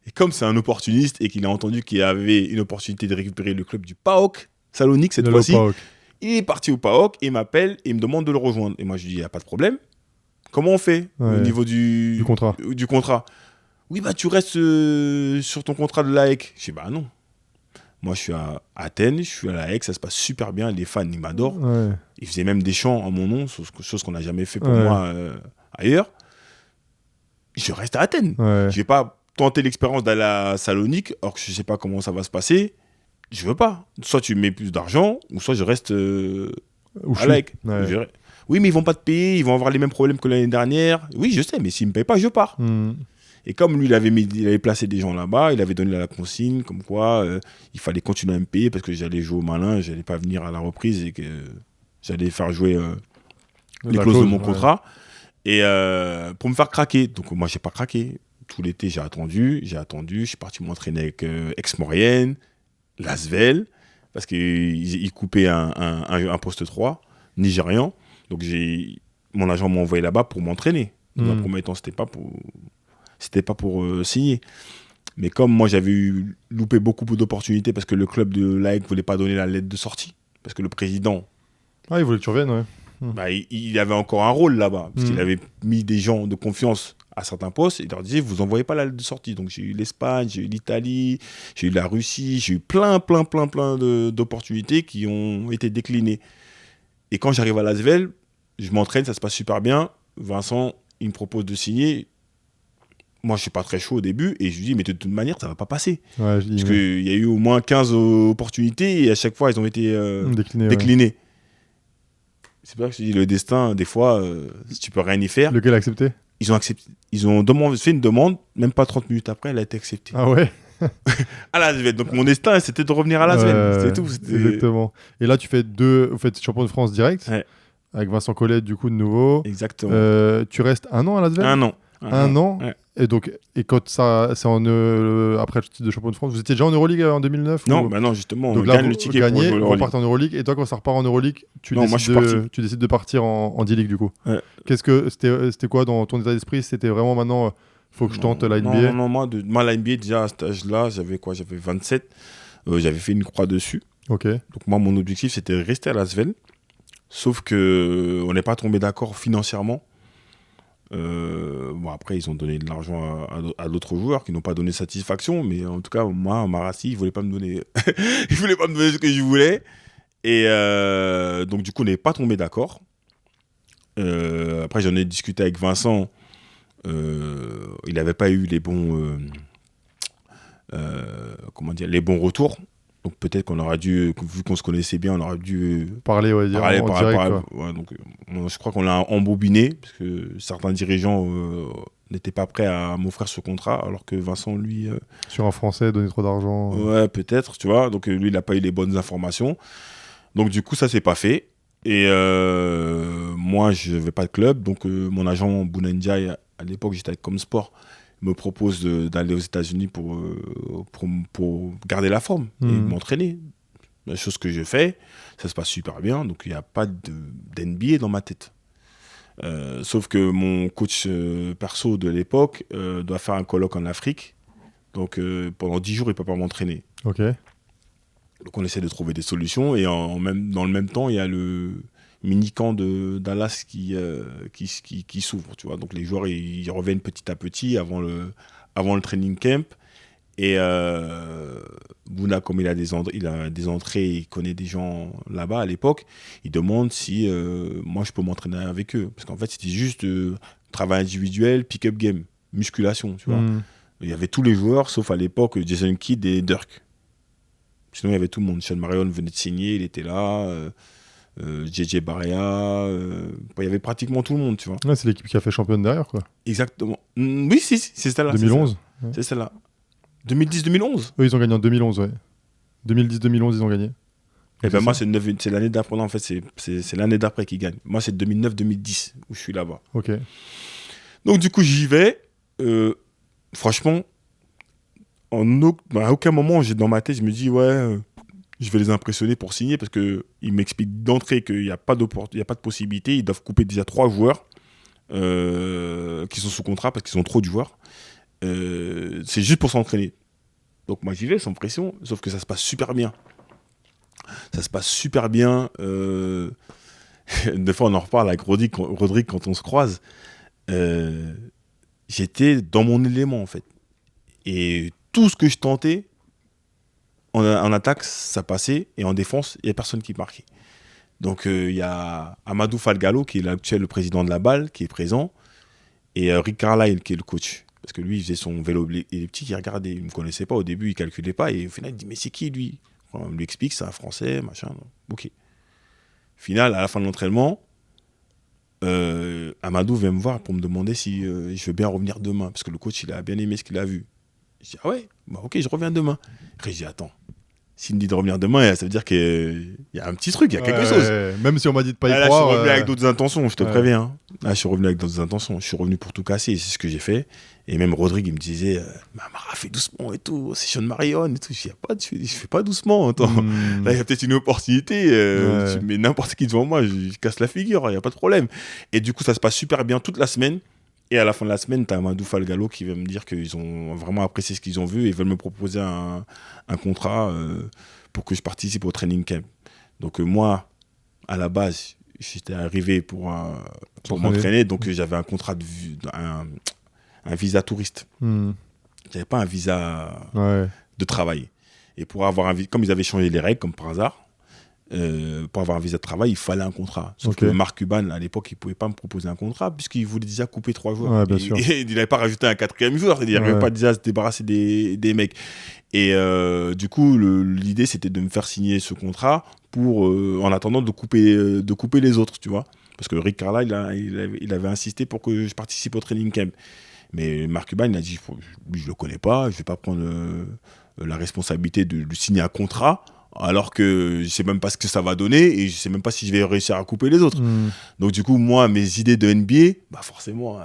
Et comme c'est un opportuniste et qu'il a entendu qu'il y avait une opportunité de récupérer le club du PAOK Salonique cette fois-ci, il est parti au PAOK et il m'appelle et il me demande de le rejoindre. Et moi, je lui dis, il n'y a pas de problème. Comment on fait au niveau du contrat? Oui, bah tu restes sur ton contrat de l'AEC. Je dis, bah non. Moi, je suis à Athènes, je suis à l'AEC, ça se passe super bien, les fans, ils m'adorent. Ouais. Ils faisaient même des chants en mon nom, chose qu'on n'a jamais fait pour moi ailleurs. Je reste à Athènes. Ouais. Je vais pas tenter l'expérience d'aller à Salonique, alors que je sais pas comment ça va se passer. Je veux pas. Soit tu mets plus d'argent, ou soit je reste à l'AEC. Ouais. Oui, mais ils vont pas te payer, ils vont avoir les mêmes problèmes que l'année dernière. Oui, je sais, mais s'ils me payent pas, je pars. Et comme lui, il avait placé des gens là-bas, il avait donné la consigne, comme quoi il fallait continuer à me payer parce que j'allais jouer au malin, j'allais pas venir à la reprise et que j'allais faire jouer les clauses de mon contrat. Et pour me faire craquer. Donc moi, j'ai pas craqué. Tout l'été, j'ai attendu. Je suis parti m'entraîner avec Aix-Maurienne, Lasvel, parce qu'ils coupaient un poste 3, nigérian. Donc mon agent m'a envoyé là-bas pour m'entraîner. Dans un premier temps, c'était pas pour signer. Mais comme moi, j'avais loupé beaucoup d'opportunités parce que le club de l'AEC ne voulait pas donner la lettre de sortie. Parce que le président... Ah, il voulait que tu reviennes, ouais. Bah, il avait encore un rôle là-bas. Parce qu'il avait mis des gens de confiance à certains postes. Il leur disait, vous n'envoyez pas la lettre de sortie. Donc j'ai eu l'Espagne, j'ai eu l'Italie, j'ai eu la Russie. J'ai eu plein d'opportunités qui ont été déclinées. Et quand j'arrive à Lasvel, je m'entraîne, ça se passe super bien. Vincent, il me propose de signer. Moi, je ne suis pas très chaud au début et je lui dis, mais de toute manière, ça ne va pas passer. Ouais, parce qu'il y a eu au moins 15 opportunités et à chaque fois, elles ont été déclinées. Ouais. C'est pour ça que je dis, le destin, des fois, si tu peux rien y faire. Lequel a accepté ? Ils ont accepté. Ils ont fait une demande, même pas 30 minutes après, elle a été acceptée. Ah ouais. À Lasvel. Donc mon destin, c'était de revenir à Lasvel. C'est tout. Exactement. Et là, tu fais champion de France direct, avec Vincent Collet, du coup, de nouveau. Exactement. Tu restes 1 an à Lasvel ? Un an. Ouais. Et quand ça, c'est après le titre de champion de France, vous étiez déjà en Euroleague en 2009 Non, bah non, justement. Donc on gagne le ticket pour jouer on part en Euroleague. Et toi, quand ça repart en Euroleague, tu décides de partir en D-League du coup. Ouais. Qu'est-ce que c'était quoi dans ton état d'esprit ? C'était vraiment maintenant, faut que je tente la NBA. Non, moi la NBA déjà à cet âge-là, j'avais 27. J'avais fait une croix dessus. Ok. Donc moi, mon objectif, c'était de rester à Lasvel. Sauf que on n'est pas tombé d'accord financièrement. Après ils ont donné de l'argent à d'autres joueurs qui n'ont pas donné satisfaction, mais en tout cas moi Marassi il voulait pas me donner ce que je voulais et donc du coup on n'est pas tombé d'accord. Après j'en ai discuté avec Vincent, il n'avait pas eu les bons les bons retours. Donc peut-être qu'on aurait dû, vu qu'on se connaissait bien, on aurait dû parler en direct. Donc, je crois qu'on l'a embobiné, parce que certains dirigeants n'étaient pas prêts à m'offrir ce contrat, alors que Vincent, lui... Sur un Français, donner trop d'argent. Ouais, peut-être, tu vois. Donc lui, il n'a pas eu les bonnes informations. Donc du coup, ça s'est pas fait. Et moi, je n'avais pas de club. Donc mon agent Bounandiaï, à l'époque, j'étais avec Comsport, me propose d'aller aux États-Unis pour garder la forme et m'entraîner. La chose que je fais, ça se passe super bien, donc il n'y a pas d'NBA dans ma tête. Sauf que mon coach perso de l'époque doit faire un colloque en Afrique, donc pendant 10 jours, il ne peut pas m'entraîner. Ok. Donc on essaie de trouver des solutions et dans le même temps, il y a le mini-camp de Dallas qui s'ouvre, tu vois. Donc les joueurs ils reviennent petit à petit avant le training camp et Bouna, comme il a des entrées, il connaît des gens là-bas à l'époque, il demande si moi je peux m'entraîner avec eux, parce qu'en fait c'était juste travail individuel, pick-up game, musculation, tu vois. Il y avait tous les joueurs, sauf à l'époque Jason Kidd et Dirk. Sinon, il y avait tout le monde. Sean Marion venait de signer, il était là. JJ Barea. Il y avait pratiquement tout le monde, tu vois. Ouais, c'est l'équipe qui a fait championne derrière, quoi. Exactement. Oui, si, c'est celle-là. 2011. C'est celle-là. 2010-2011. Oui, ils ont gagné en 2011, ouais. 2010-2011, ils ont gagné. Et ben moi, c'est l'année d'après. Non, en fait, c'est l'année d'après qu'ils gagnent. Moi, c'est 2009-2010 où je suis là-bas. Ok. Donc, du coup, j'y vais. Franchement, à aucun moment, dans ma tête, je me dis, je vais les impressionner pour signer parce qu'ils m'expliquent d'entrée qu'il n'y a pas de possibilité. Ils doivent couper déjà 3 joueurs qui sont sous contrat parce qu'ils ont trop de joueurs. C'est juste pour s'entraîner. Donc, moi, j'y vais sans pression, sauf que ça se passe super bien. Ça se passe super bien. Des fois, on en reparle avec Rodrigue quand on se croise. J'étais dans mon élément, en fait. Et tout ce que je tentais, en attaque, ça passait. Et en défense, il n'y a personne qui marquait. Donc, il y a Amadou Falgallo, qui est l'actuel président de la BAL, qui est présent. Et Rick Carlisle, qui est le coach. Parce que lui, il faisait son vélo. Et les petits qui regardaient, ils ne me connaissaient pas. Au début, ils ne calculaient pas. Et au final, il dit, mais c'est qui, lui ? On lui explique, c'est un Français, machin. Ok. Final, à la fin de l'entraînement, Amadou vient me voir pour me demander si je veux bien revenir demain. Parce que le coach, il a bien aimé ce qu'il a vu. Je dis, ah ouais, ok, je reviens demain. Après, je dis, attends, s'il me dit de revenir demain, ça veut dire qu'il y a un petit truc, il y a quelque chose. Même si on m'a dit de pas y là, croire. Je suis revenu avec d'autres intentions, je te préviens. Là, je suis revenu avec d'autres intentions. Je suis revenu pour tout casser, et c'est ce que j'ai fait. Et même Rodrigue, il me disait, Mara, fais doucement et tout, c'est Sean Marion et tout. Je dis, je fais pas doucement. Attends. Là, il y a peut-être une opportunité. Tu mets n'importe qui devant moi, je casse la figure, il n'y a pas de problème. Et du coup, ça se passe super bien toute la semaine. Et à la fin de la semaine, tu as Amadou Falgallo qui va me dire qu'ils ont vraiment apprécié ce qu'ils ont vu et veulent me proposer un contrat pour que je participe au training camp. Donc moi, à la base, j'étais arrivé pour m'entraîner, donc j'avais un contrat un visa touriste. J'avais pas un visa de travail. Et pour avoir comme ils avaient changé les règles, comme par hasard, pour avoir un visa de travail, il fallait un contrat. Sauf que Marc Cuban, à l'époque, il ne pouvait pas me proposer un contrat puisqu'il voulait déjà couper 3 joueurs. Et il n'avait pas rajouté un 4e joueur. Il n'arrivait pas déjà à se débarrasser des mecs. Et du coup, l'idée, c'était de me faire signer ce contrat en attendant de couper les autres, tu vois. Parce que Rick Carlisle, il avait insisté pour que je participe au training camp. Mais Marc Cuban, il a dit, je ne le connais pas, je ne vais pas prendre la responsabilité de lui signer un contrat alors que je ne sais même pas ce que ça va donner et je ne sais même pas si je vais réussir à couper les autres. Donc du coup, moi, mes idées de NBA, forcément,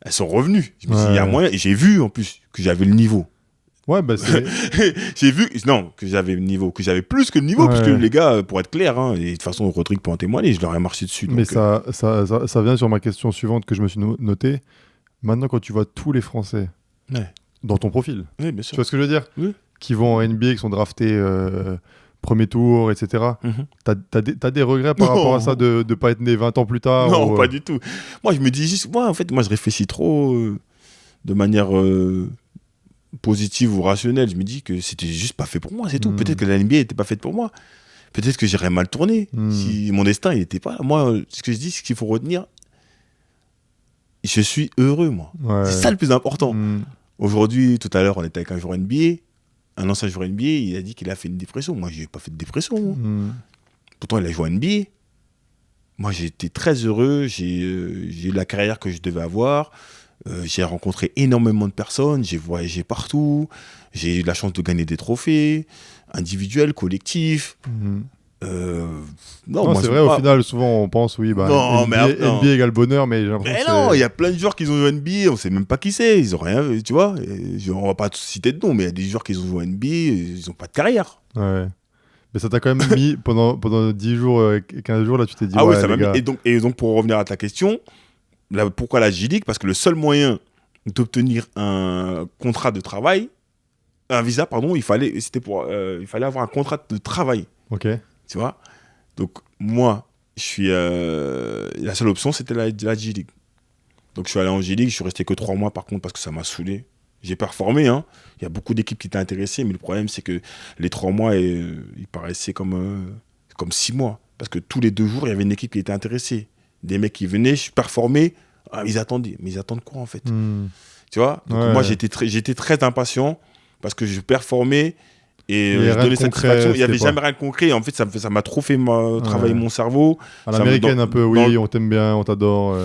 elles sont revenues. Je me suis dit, il y a moyen, et j'ai vu en plus que j'avais le niveau. J'ai vu, que j'avais le niveau, que j'avais plus que le niveau, parce que les gars, pour être clair, et de toute façon, Rodrigue peut en témoigner, je leur ai marché dessus. Mais ça vient sur ma question suivante que je me suis notée. Maintenant, quand tu vois tous les Français dans ton profil, bien sûr. Tu vois ce que je veux dire ? Qui vont en NBA, qui sont draftés premier tour, etc. T'as des regrets par rapport à ça de ne pas être né 20 ans plus tard ? Non, pas du tout. Moi, je me dis juste, moi, je réfléchis trop de manière positive ou rationnelle. Je me dis que c'était juste pas fait pour moi, c'est tout. Peut-être que la NBA n'était pas faite pour moi. Peut-être que j'aurais mal tourné. Si mon destin, il n'était pas là. Moi, ce que je dis, ce qu'il faut retenir, je suis heureux, moi. C'est ça le plus important. Aujourd'hui, tout à l'heure, on était avec un joueur NBA, un ancien joueur NBA, il a dit qu'il a fait une dépression. Moi, je n'ai pas fait de dépression. Pourtant, il a joué à NBA. Moi, j'ai été très heureux. J'ai eu la carrière que je devais avoir. J'ai rencontré énormément de personnes. J'ai voyagé partout. J'ai eu la chance de gagner des trophées, individuels, collectifs. Non, c'est vrai, au final, souvent on pense, NBA égale bonheur, mais j'ai l'impression que non, il y a plein de joueurs qui ont joué à NBA, on sait même pas qui c'est, ils ont rien, tu vois. On va pas citer de nom, mais il y a des joueurs qui ont joué à NBA, ils ont pas de carrière. Ouais. Mais ça t'a quand même mis pendant 10 jours, 15 jours, là, tu t'es dit, ça m'a mis. Et donc, pour revenir à ta question, pourquoi la J-League ? Parce que le seul moyen d'obtenir un contrat de travail, un visa, pardon, il fallait avoir un contrat de travail. Ok. Tu vois, donc moi, la seule option, c'était la J-League. Donc je suis allé en J-League, je suis resté que 3 mois par contre parce que ça m'a saoulé. J'ai performé, il y a beaucoup d'équipes qui étaient intéressées, mais le problème c'est que les 3 mois, ils paraissaient comme 6 mois. Parce que tous les 2 jours, il y avait une équipe qui était intéressée. Des mecs qui venaient, je performais, Ah, mais ils attendent quoi en fait? Hmm. Tu vois? Donc, Ouais. moi, j'étais très impatient parce que je performais et Mais je rien donnais de concret, satisfaction. Il n'y avait c'était pas. jamais rien de concret. Et en fait, ça m'a trop fait travailler Ouais. mon cerveau. À Ça me- l'américaine, dans- un peu, dans oui, le- on t'aime bien, on t'adore.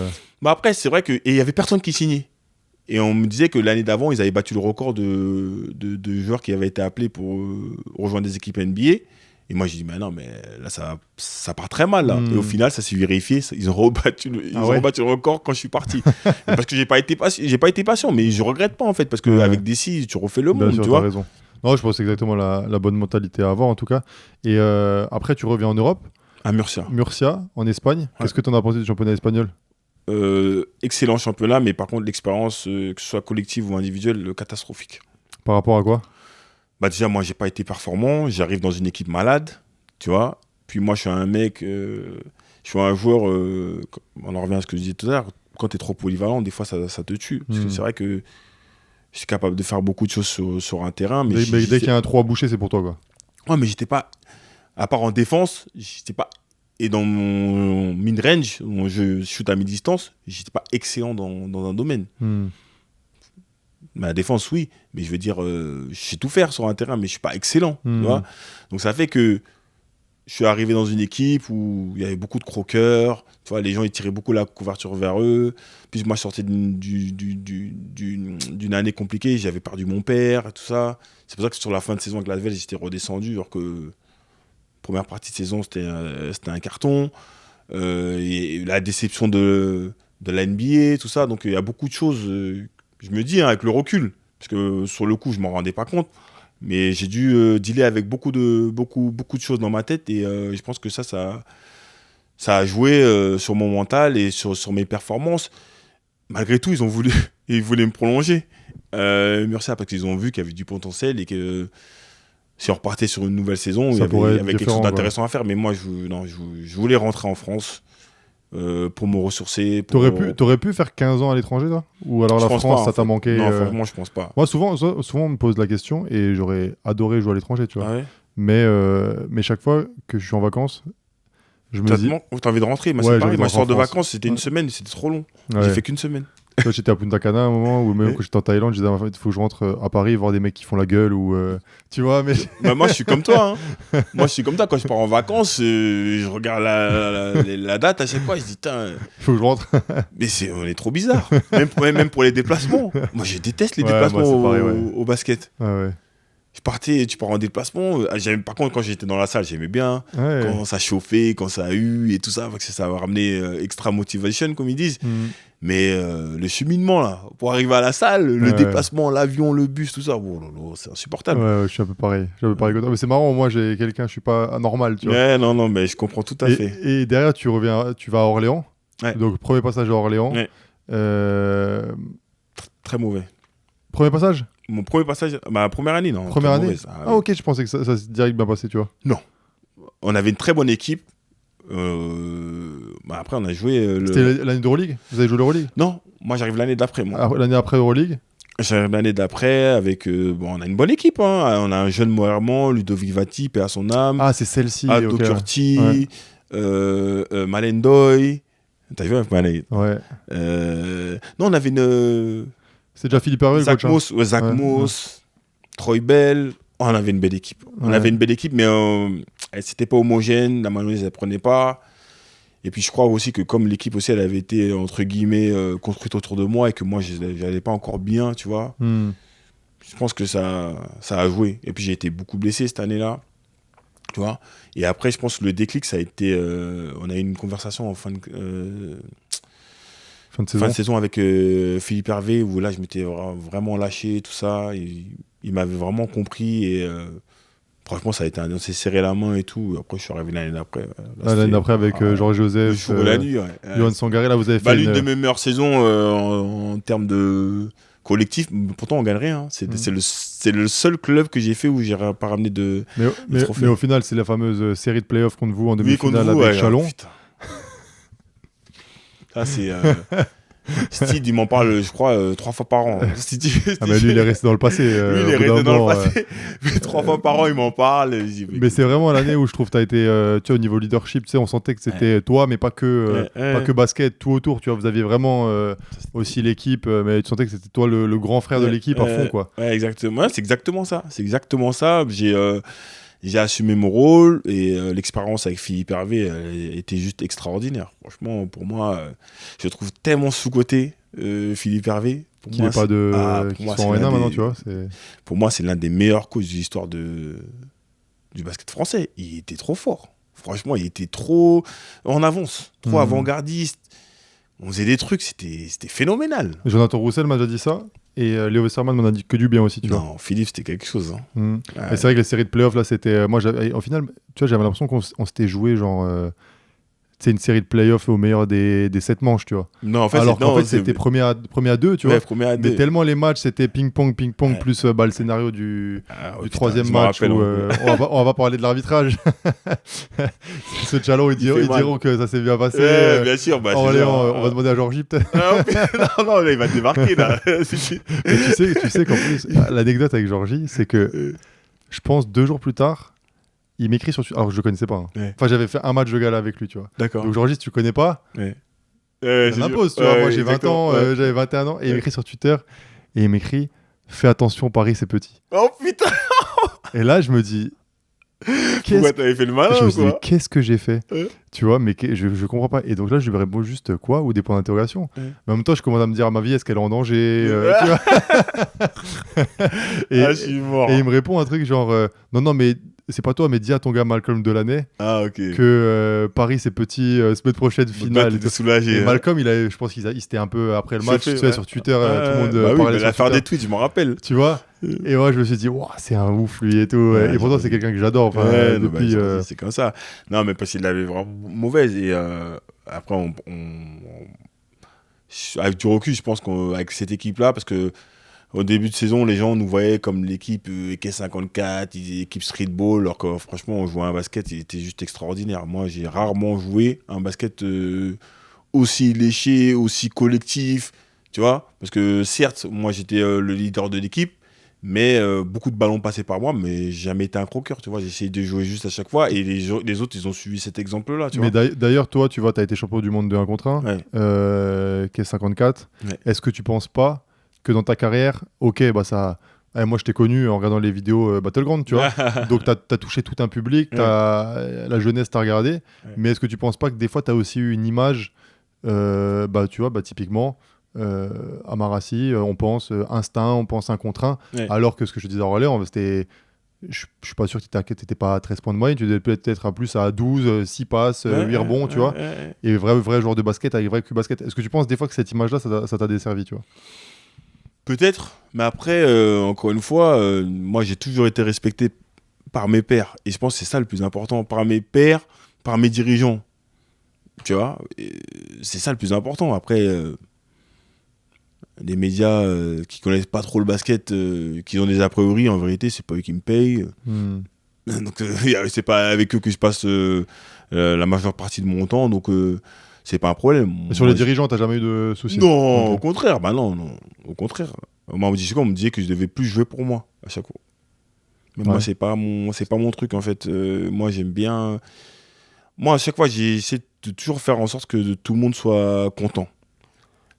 Bah après, c'est vrai qu'il n'y avait personne qui signait. Et on me disait que l'année d'avant, ils avaient battu le record de joueurs qui avaient été appelés pour rejoindre des équipes NBA. Et moi, j'ai dit, mais non, mais là, ça part très mal. Là. Hmm. Et au final, ça s'est vérifié. Ils ont rebattu Ah ouais rebattu le record quand je suis parti. Parce que j'ai pas été patient, mais je regrette pas, en fait. Parce Ouais. qu'avec Desi, tu refais le Bien monde, sûr, tu t'as vois. raison. Non, je pense que c'est exactement la bonne mentalité à avoir, en tout cas. Et après, tu reviens en Europe, À Murcia. Murcia, en Espagne. Qu'est-ce que tu en as pensé du championnat espagnol? Excellent championnat, mais par contre, l'expérience, que ce soit collective ou individuelle, catastrophique. Par rapport à quoi? Bah déjà, moi, j'ai pas été performant. J'arrive dans une équipe malade, tu vois. Puis moi, je suis un mec, je suis un joueur, on en revient à ce que je disais tout à l'heure, quand tu es trop polyvalent, des fois, ça te tue. Parce que c'est vrai que je suis capable de faire beaucoup de choses sur un terrain. Mais Dès qu'il y a un trou à boucher, c'est pour toi, quoi. Ouais, mais j'étais pas, à part en défense, j'étais pas. Et dans mon mid-range, où je shoot à mi-distance, j'étais pas excellent dans un domaine. Hmm. La défense, oui, mais je veux dire, je sais tout faire sur un terrain, mais je suis pas excellent. Tu vois. Donc ça fait que je suis arrivé dans une équipe où il y avait beaucoup de croqueurs. Tu vois, les gens ils tiraient beaucoup la couverture vers eux. Puis moi, je sortais d'une année compliquée. J'avais perdu mon père et tout ça. C'est pour ça que sur la fin de saison avec la Lasvel, j'étais redescendu, alors que première partie de saison, c'était un carton. Et la déception de la NBA, tout ça. Donc il y a beaucoup de choses. Je me dis, hein, avec le recul, parce que sur le coup, je m'en rendais pas compte, mais j'ai dû dealer avec beaucoup de choses dans ma tête, et je pense que ça a joué sur mon mental et sur mes performances. Malgré tout, ils voulaient me prolonger. Murcia, parce qu'ils ont vu qu'il y avait du potentiel et que si on repartait sur une nouvelle saison, il y avait quelque chose d'intéressant à faire. Mais moi, je voulais rentrer en France. Pour me ressourcer. T'aurais pu faire 15 ans à l'étranger, toi? Ou alors la France, ça t'a manqué? Non, franchement, je pense pas. Moi, souvent, on me pose la question et j'aurais adoré jouer à l'étranger, tu vois. Ah ouais. Mais chaque fois que je suis en vacances, je me dis... T'as envie de rentrer? Moi, Ouais, c'est pareil. j'ai Ma envie de sorte de rentrer en vacances, c'était une semaine, c'était trop long. Ouais. J'ai fait qu'une semaine. Toi, j'étais à Punta Cana à un moment, ou même quand j'étais en Thaïlande, je disais, en fait, il faut que je rentre à Paris voir des mecs qui font la gueule, ou... tu vois, mais... Bah, moi, je suis comme toi. Hein. Moi, je suis comme toi. Quand je pars en vacances, je regarde la date à chaque fois, je dis, putain... Il faut que je rentre. Mais on est trop bizarre. Même pour les déplacements. Moi, je déteste les Ouais, déplacements moi, c'est pareil, ouais. au basket. Ouais. Tu pars en déplacement. Par contre, quand j'étais dans la salle, j'aimais bien. Ouais. Quand ça chauffait, quand ça a eu et tout ça, parce que ça va ramener extra motivation, comme ils disent. Mais le cheminement, là, pour arriver à la salle, le déplacement, l'avion, le bus, tout ça, oh là là, c'est insupportable. Ouais, je suis un peu pareil. Que toi. Mais c'est marrant, moi, j'ai quelqu'un, je suis pas anormal, tu vois. Ouais, non, mais je comprends tout à fait. Et derrière, tu vas à Orléans. Ouais. Donc, premier passage à Orléans. Ouais. Très mauvais. Premier passage? Mon premier passage, ma première année, non. Première année? Mauvaise. Ah, ok, je pensais que ça s'est direct bien passé, tu vois. Non. On avait une très bonne équipe. Après, on a joué. C'était l'année d'Euroleague? Vous avez joué l'Euroleague? Non, moi j'arrive l'année d'après. L'année après Euroleague? J'arrive l'année d'après avec. On a une bonne équipe. Hein. On a un jeune Moerman, Ludovic Vati, paix à son âme. Ah, c'est celle-ci. Aldo okay. Curti, Malendoy. T'as vu avec Malay? Ouais. Non, on avait une. C'est déjà Philippe Hervé, le coach. Zach Moss, Troy Bell. Oh, on avait une belle équipe. On avait une belle équipe, mais c'était pas homogène. La mayonnaise, elle prenait pas. Et puis, je crois aussi que comme l'équipe aussi, elle avait été, entre guillemets, construite autour de moi et que moi, je n'allais pas encore bien, tu vois. Je pense que ça a joué. Et puis, j'ai été beaucoup blessé cette année-là. Tu vois. Et après, je pense que le déclic, ça a été... on a eu une conversation en fin de saison avec Philippe Hervé, où là, je m'étais vraiment lâché, tout ça. Il m'avait vraiment compris et... franchement, ça a été on s'est serré la main et tout. Après, je suis arrivé l'année d'après. L'année d'après, avec Georges Joseph, le jour et la nuit. Johan Sangaré, là, vous avez fait l'une de mes meilleures saisons en termes de collectif. Pourtant, on gagne rien. Hein. C'est le seul club que j'ai fait où j'ai pas ramené de trophée. Mais au final, c'est la fameuse série de playoffs contre vous en demi-finale avec Chalon. Ça, c'est... Steve, il m'en parle, je crois, 3 fois par an. Mais lui, il est resté dans le passé. Lui, il est resté dans le passé. Mais 3 fois par an, il m'en parle. Mais c'est vraiment l'année où je trouve que tu as été, tu vois, au niveau leadership, tu sais, on sentait que c'était toi, mais pas que basket, tout autour, tu vois. Vous aviez vraiment aussi l'équipe, mais tu sentais que c'était toi le grand frère de l'équipe à fond, quoi. Ouais, exactement. Ouais, c'est exactement ça. J'ai assumé mon rôle et l'expérience avec Philippe Hervé était juste extraordinaire. Franchement, pour moi, je le trouve tellement sous-coté, Philippe Hervé. Qui n'est pas de. Qui sont en N1 maintenant, tu vois. Pour moi, c'est l'un des meilleurs coachs de l'histoire du basket français. Il était trop fort. Franchement, il était trop en avance, trop avant-gardiste. On faisait des trucs, c'était phénoménal. Jonathan Roussel m'a déjà dit ça. Et Léo Westermann m'en a dit que du bien aussi, tu vois. Non, Philippe, c'était quelque chose. Hein. Ouais. Et c'est vrai que les séries de playoffs, là, c'était... Moi, au final, tu vois, j'avais l'impression qu'on s'était joué, genre... C'est une série de playoffs au meilleur des 7 manches, tu vois. Non, en fait, alors qu'en fait, c'était premier à 2, tu vois. Premier à 2. Mais tellement les matchs, c'était ping-pong, plus le scénario du troisième match où on va pas parler de l'arbitrage. Ce Chalon, ils diront que ça s'est bien passé. Ouais, bien sûr. Bah, on va demander à Georgie, peut-être. non, là, il va débarquer, là. Mais tu sais qu'en plus, l'anecdote avec Georgie, c'est que je pense 2 jours plus tard, il m'écrit sur Twitter. Alors, je le connaissais pas. Hein. Ouais. Enfin, j'avais fait un match de gala avec lui, tu vois. D'accord. Donc, Georgie, si tu connais pas, il m'impose, tu vois. Moi, j'ai 20 ans, j'avais 21 ans. Et il m'écrit sur Twitter. Et il m'écrit fais attention, Paris, c'est petit. Oh putain. Et là, je me dis. Pourquoi t'avais fait le malin Je me ou dis, quoi mais qu'est-ce que j'ai fait tu vois, mais je comprends pas. Et donc là, je lui réponds juste quoi ou des points d'interrogation. Mais en même temps, je commence à me dire ma vie, est-ce qu'elle est en danger tu vois je suis mort. Et il me répond un truc genre non, mais c'est pas toi, mais dis à ton gars Malcolm Delaney que Paris c'est petit, semaine prochaine finale. T'étais soulagé. Et Malcolm, je pense qu'il s'était un peu après le match, tu sais, sur Twitter, tout le monde parlait sur faire des tweets, je m'en rappelle. Tu vois. Et moi, je me suis dit, wow, c'est un ouf lui et tout. Et pourtant, c'est quelqu'un que j'adore. Depuis. C'est comme ça. Non, mais parce qu'il l'avait vraiment mauvaise. Et après, avec du recul, je pense qu'avec cette équipe-là, parce que au début de saison, les gens nous voyaient comme l'équipe EK54, l'équipe streetball, alors que franchement, on jouait un basket, il était juste extraordinaire. Moi, j'ai rarement joué un basket aussi léché, aussi collectif, tu vois. Parce que certes, moi, j'étais le leader de l'équipe, mais beaucoup de ballons passaient par moi, mais j'ai jamais été un croqueur, tu vois. J'ai essayé de jouer juste à chaque fois, et les autres, ils ont suivi cet exemple-là, tu vois. Mais d'ailleurs, toi, tu vois, tu as été champion du monde de 1 contre 1, qui est 54. Ouais. Est-ce que tu penses pas que dans ta carrière, ok, bah ça... moi, je t'ai connu en regardant les vidéos Battleground, tu vois. Donc, tu as touché tout un public, la jeunesse t'a regardé. Mais est-ce que tu penses pas que des fois, tu as aussi eu une image, tu vois, typiquement, à Marassi, on pense instinct, on pense 1 contre 1, alors que ce que je disais en relais, c'était... Je suis pas sûr que tu n'étais pas à 13 points de moyenne, tu devais peut-être à plus à 12, 6 passes, 8 rebonds, tu vois. Et vrai joueur de basket avec vrai Q-basket. Est-ce que tu penses des fois que cette image-là, ça t'a desservi, tu vois? Peut-être, mais après, encore une fois, moi j'ai toujours été respecté par mes pairs. Et je pense que c'est ça le plus important, par mes pairs, par mes dirigeants. Tu vois, c'est ça le plus important. Après, les médias qui connaissent pas trop le basket, qui ont des a priori, en vérité, c'est pas eux qui me payent. Donc, c'est pas avec eux que je passe la majeure partie de mon temps. Donc, c'est pas un problème. Et sur les dirigeants, t'as jamais eu de soucis? Non, au contraire. Bah non, au contraire. On me disait que je devais plus jouer pour moi à chaque fois. Mais moi, c'est pas mon truc en fait. Moi, j'aime bien. Moi, à chaque fois, j'essaie de toujours faire en sorte que tout le monde soit content.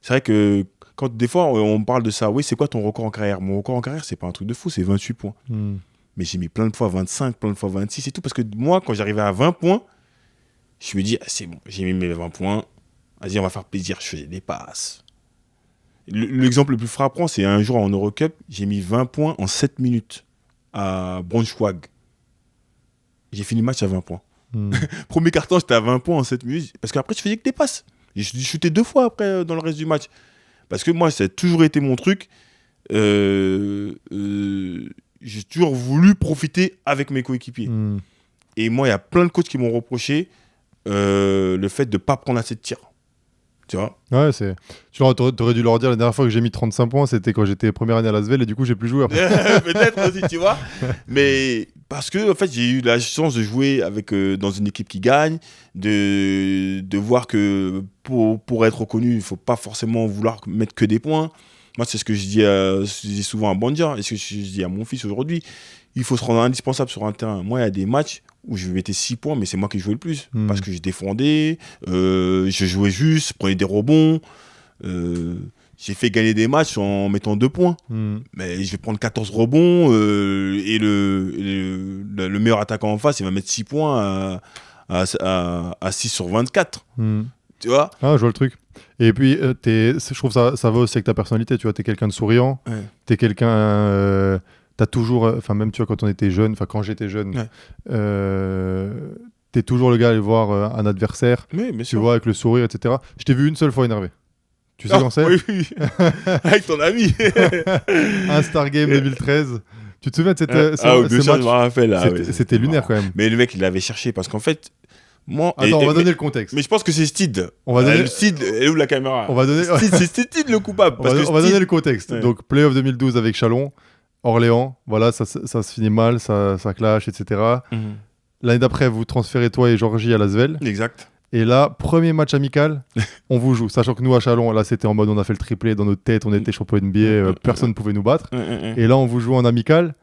C'est vrai que quand des fois on me parle de ça, oui, c'est quoi ton record en carrière? Mon record en carrière, c'est pas un truc de fou, c'est 28 points. Mais j'ai mis plein de fois 25, plein de fois 26 et tout parce que moi, quand j'arrivais à 20 points. Je me dis, c'est bon, j'ai mis mes 20 points. Vas-y, on va faire plaisir. Je faisais des passes. L'exemple le plus frappant, c'est un jour en Eurocup, j'ai mis 20 points en 7 minutes à Braunschweig. J'ai fini le match à 20 points. Premier carton, j'étais à 20 points en 7 minutes. Parce qu'après, je faisais que des passes. J'ai shooté 2 fois après dans le reste du match. Parce que moi, ça a toujours été mon truc. J'ai toujours voulu profiter avec mes coéquipiers. Et moi, il y a plein de coachs qui m'ont reproché le fait de ne pas prendre assez de tirs. Tu vois? Ouais, t'aurais dû leur dire la dernière fois que j'ai mis 35 points, c'était quand j'étais première année à Lasvel et du coup, j'ai plus joué après. Peut-être aussi, tu vois. Mais Parce que en fait, j'ai eu la chance de jouer dans une équipe qui gagne, de voir que pour être reconnu, il ne faut pas forcément vouloir mettre que des points. Moi, c'est ce que je dis souvent à Bandia et ce que je dis à mon fils aujourd'hui. Il faut se rendre indispensable sur un terrain. Moi, il y a des matchs où je mettais 6 points, mais c'est moi qui jouais le plus. Parce que je défendais, je jouais juste, je prenais des rebonds. J'ai fait gagner des matchs en mettant 2 points. Mais je vais prendre 14 rebonds et le meilleur attaquant en face, il va mettre 6 points à 6 sur 24. Tu vois ? Ah, je vois le truc. Et puis, je trouve ça va aussi avec ta personnalité. Tu vois, t'es quelqu'un de souriant. Ouais. T'es quelqu'un... t'as toujours... Enfin, même, tu vois, quand on était jeune, enfin, quand j'étais jeune, t'es toujours le gars à aller voir un adversaire. Oui, bien tu sûr. vois, avec le sourire, etc. Je t'ai vu une seule fois énervé. Tu sais quand c'est ? Oui. Avec ton ami. Un Star Game 2013. Tu te souviens de bien sûr, ce je match me rappelle. C'était lunaire quand même. Mais le mec, il l'avait cherché parce qu'en fait, moi. Attends, on va donner le contexte. Mais je pense que c'est Steed. On va donner. Steed, elle est où la caméra ? On va donner. C'est Steed le coupable. On va donner le contexte. Ouais. Donc, Playoff 2012 avec Chalon, Orléans. Voilà, ça se finit mal, ça clash, etc. L'année d'après, vous transférez toi et Georgie à Lasvel. Exact. Et là, premier match amical, on vous joue. Sachant que nous, à Chalon, là, c'était en mode on a fait le triplé dans notre tête, on était champion NBA, personne ne pouvait nous battre. Et là, on vous joue en amical.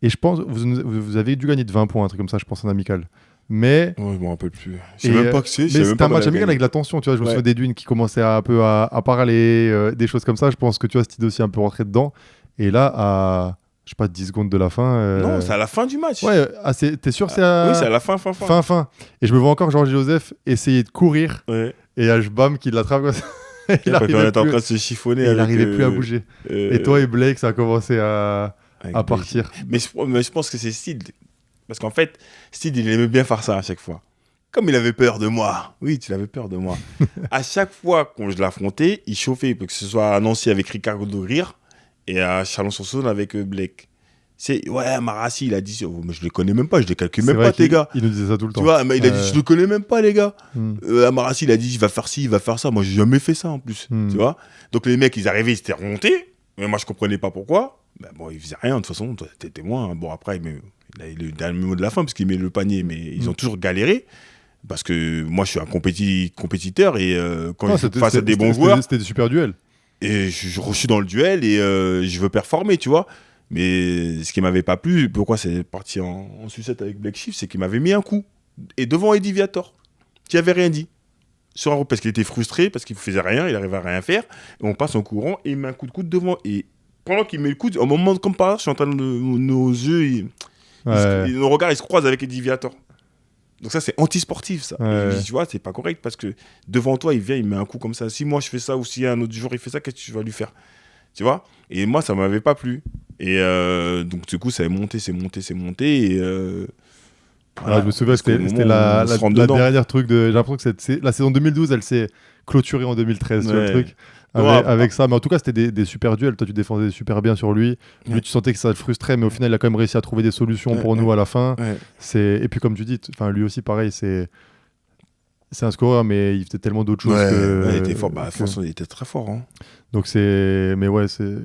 Et je pense, vous avez dû gagner de 20 points, un truc comme ça, je pense, en amical. Mais. Ouais, je me rappelle plus. Je sais même pas que c'est. Mais c'était un match amical avec de la tension, tu vois. Je me souviens d'Edwin qui commençait un peu à parler, des choses comme ça. Je pense que tu vois, c'était aussi un peu rentré dedans. Et là, à. Je sais pas, 10 secondes de la fin. Non, c'est à la fin du match. Ouais, t'es sûr c'est à... Oui, c'est à la fin. Fin. Et je me vois encore Georges Joseph essayer de courir. Ouais. Et H-Bam qui l'attrape comme ça. Il était en train de se chiffonner. Il n'arrivait plus à bouger. Et toi et Blake, ça a commencé à partir. Mais je pense que c'est Steed. Parce qu'en fait, Steed, il aimait bien faire ça à chaque fois. Comme il avait peur de moi. Oui, tu avais peur de moi. À chaque fois quand je l'affrontais, il chauffait. Que ce soit à Nancy avec Ricardo Grir et à Chalon-sur-Saône avec Blake. Ouais, Marassi, il a dit, mais je les connais même pas, je les calcule même pas, tes gars. Il nous disait ça tout le temps. Tu vois, mais il a dit, je les connais même pas, les gars. Marassi, il a dit, il va faire ci, il va faire ça. Moi, j'ai jamais fait ça en plus. Tu vois. Donc les mecs, ils arrivaient, ils s'étaient remontés. Mais moi, je comprenais pas pourquoi. Ben, bon, ils faisaient rien, de toute façon, t'es témoin. Bon, après, il a eu le dernier mot de la fin, parce qu'il met le panier, mais ils ont toujours galéré. Parce que moi, je suis un compétiteur et quand je suis face à des bons joueurs. C'était des super duels. Et je suis dans le duel et je veux performer, tu vois. Mais ce qui m'avait pas plu, pourquoi c'est parti en sucette avec Black Shift, c'est qu'il m'avait mis un coup. Et devant Eddie Viator, qui avait rien dit. Parce qu'il était frustré, parce qu'il faisait rien, il arrivait à rien faire. Et on passe en courant et il met un coup de coude devant. Et pendant qu'il met le coude, au moment comme par là, je suis en train de nos yeux, nos regards, ils se croisent avec Eddie Viator. Donc ça, c'est anti-sportif, ça. Et tu vois, c'est pas correct parce que devant toi, il vient, il met un coup comme ça. Si moi, je fais ça ou si un autre jour, il fait ça, qu'est-ce que tu vas lui faire ? Tu vois ? Et moi, ça m'avait pas plu. Et donc, du coup, ça a monté. Et voilà, je me souviens, c'était la dernière truc de. J'ai l'impression que la saison 2012, elle s'est clôturée en 2013, tu vois le truc. Avec ça, mais en tout cas, c'était des super duels. Toi, tu défendais super bien sur lui. Lui, tu sentais que ça le frustrait, mais au final, il a quand même réussi à trouver des solutions pour nous à la fin. Et puis, comme tu dis, lui aussi, pareil, c'est un scoreur, mais il faisait tellement d'autres choses. Il était fort. François, il était très fort. Hein. Donc, mais ouais, c'est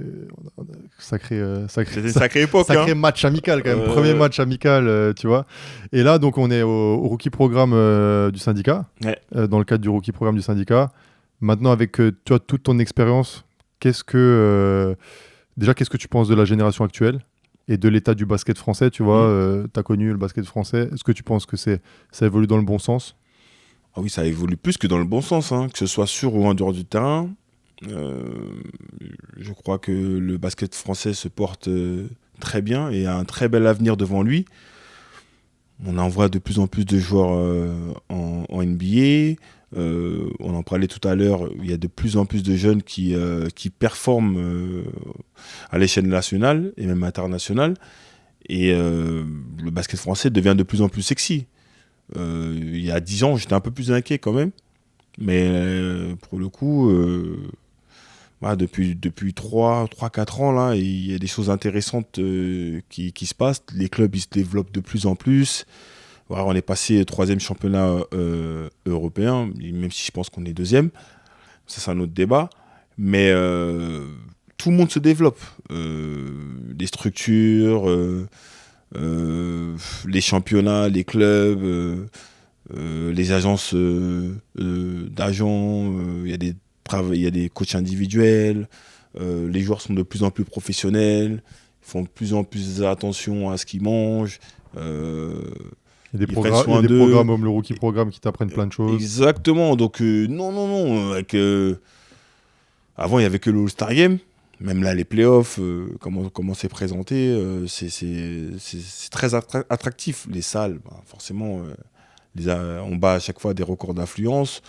c'était une sacrée époque. Sacré match amical, quand même. Premier match amical, tu vois. Et là, donc, on est au rookie programme du syndicat. Dans le cadre du rookie programme du syndicat. Maintenant, avec toi, toute ton expérience, qu'est-ce que tu penses de la génération actuelle et de l'état du basket français, tu vois, tu as connu le basket français. Est-ce que tu penses que ça évolue dans le bon sens ? Ah oui, ça évolue plus que dans le bon sens, hein, que ce soit sur ou en dehors du terrain. Je crois que le basket français se porte très bien et a un très bel avenir devant lui. On envoie de plus en plus de joueurs en NBA. On en parlait tout à l'heure, il y a de plus en plus de jeunes qui performent à l'échelle nationale et même internationale. Et le basket français devient de plus en plus sexy. Il y a 10 ans, j'étais un peu plus inquiet quand même. Mais pour le coup, depuis 3-4 ans, là, il y a des choses intéressantes qui se passent. Les clubs ils se développent de plus en plus. Voilà, on est passé 3e championnat européen, même si je pense qu'on est 2e. Ça, c'est un autre débat. Mais tout le monde se développe. Des structures, les championnats, les clubs, les agences d'agents, il y a des coachs individuels, les joueurs sont de plus en plus professionnels, font de plus en plus attention à ce qu'ils mangent. Il y a des programmes comme le Rookie Programme qui t'apprennent plein de choses. Exactement, donc non. Avant, il n'y avait que le All-Star Game. Même là, les playoffs, comment c'est présenté, c'est très attractif. Les salles, forcément, on bat à chaque fois des records d'affluence.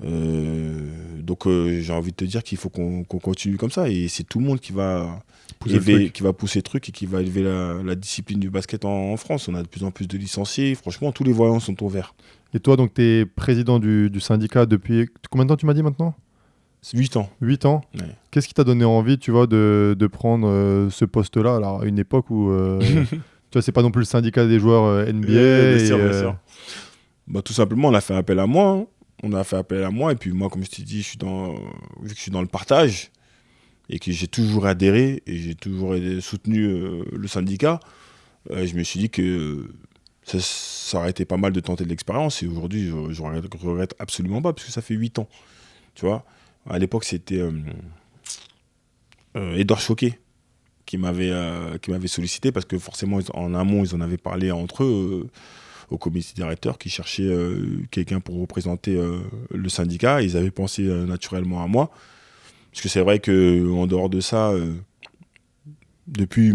Donc j'ai envie de te dire qu'il faut qu'on continue comme ça. Et c'est tout le monde qui va pousser le truc et qui va élever la discipline du basket en France. On a de plus en plus de licenciés. Franchement, tous les voyants sont au vert. Et toi, donc, tu es président du syndicat depuis... Combien de temps tu m'as dit maintenant ? 8 ans. 8 ans. Ouais. Qu'est-ce qui t'a donné envie, tu vois, de prendre ce poste-là, alors, à une époque où, tu vois, c'est pas non plus le syndicat des joueurs NBA. Bien sûr. Bah, tout simplement, on a fait appel à moi. On a fait appel à moi. Et puis moi, comme je t'ai dit, vu que je suis dans le partage et que j'ai toujours adhéré et j'ai toujours soutenu le syndicat, je me suis dit que ça aurait été pas mal de tenter de l'expérience. Et aujourd'hui, je regrette absolument pas parce que ça fait 8 ans. Tu vois. À l'époque, c'était Edouard Choquet qui m'avait sollicité parce que forcément, en amont, ils en avaient parlé entre eux au comité directeur qui cherchait quelqu'un pour représenter le syndicat. Ils avaient pensé naturellement à moi. Parce que c'est vrai qu'en dehors de ça, depuis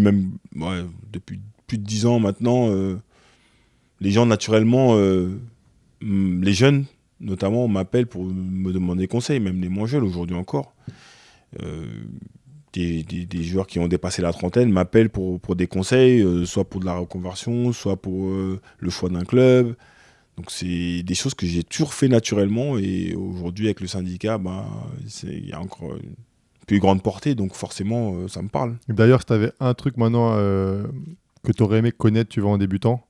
plus de 10 ans maintenant, les gens naturellement, les jeunes, notamment, on m'appelle pour me demander conseil, même les moins jeunes aujourd'hui encore. Des joueurs qui ont dépassé la trentaine m'appellent pour des conseils, soit pour de la reconversion, soit pour le choix d'un club. Donc c'est des choses que j'ai toujours fait naturellement et aujourd'hui avec le syndicat, il y a encore une plus grande portée, donc forcément ça me parle. Et d'ailleurs, si tu avais un truc maintenant que tu aurais aimé connaître, tu vois, en débutant,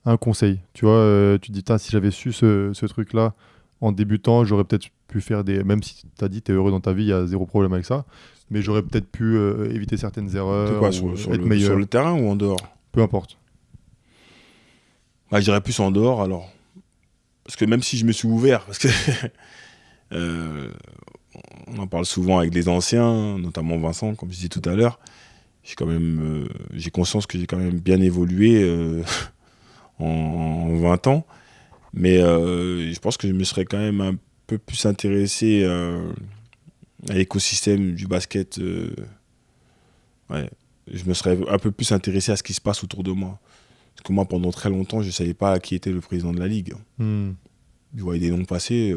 un conseil. Tu vois, tu te dis, si j'avais su ce truc-là en débutant, j'aurais peut-être pu faire des... Même si tu as dit tu es heureux dans ta vie, il y a zéro problème avec ça. Mais j'aurais peut-être pu éviter certaines erreurs, quoi, être meilleur. Sur le terrain ou en dehors ? Peu importe. Je dirais plus en dehors alors. Parce que même si je me suis ouvert, parce que on en parle souvent avec les anciens, notamment Vincent, comme je disais tout à l'heure, j'ai conscience que j'ai quand même bien évolué en 20 ans. Mais je pense que je me serais quand même un peu plus intéressé à l'écosystème du basket. Je me serais un peu plus intéressé à ce qui se passe autour de moi. Parce que moi, pendant très longtemps, je ne savais pas qui était le président de la Ligue. Je voyais des noms passer.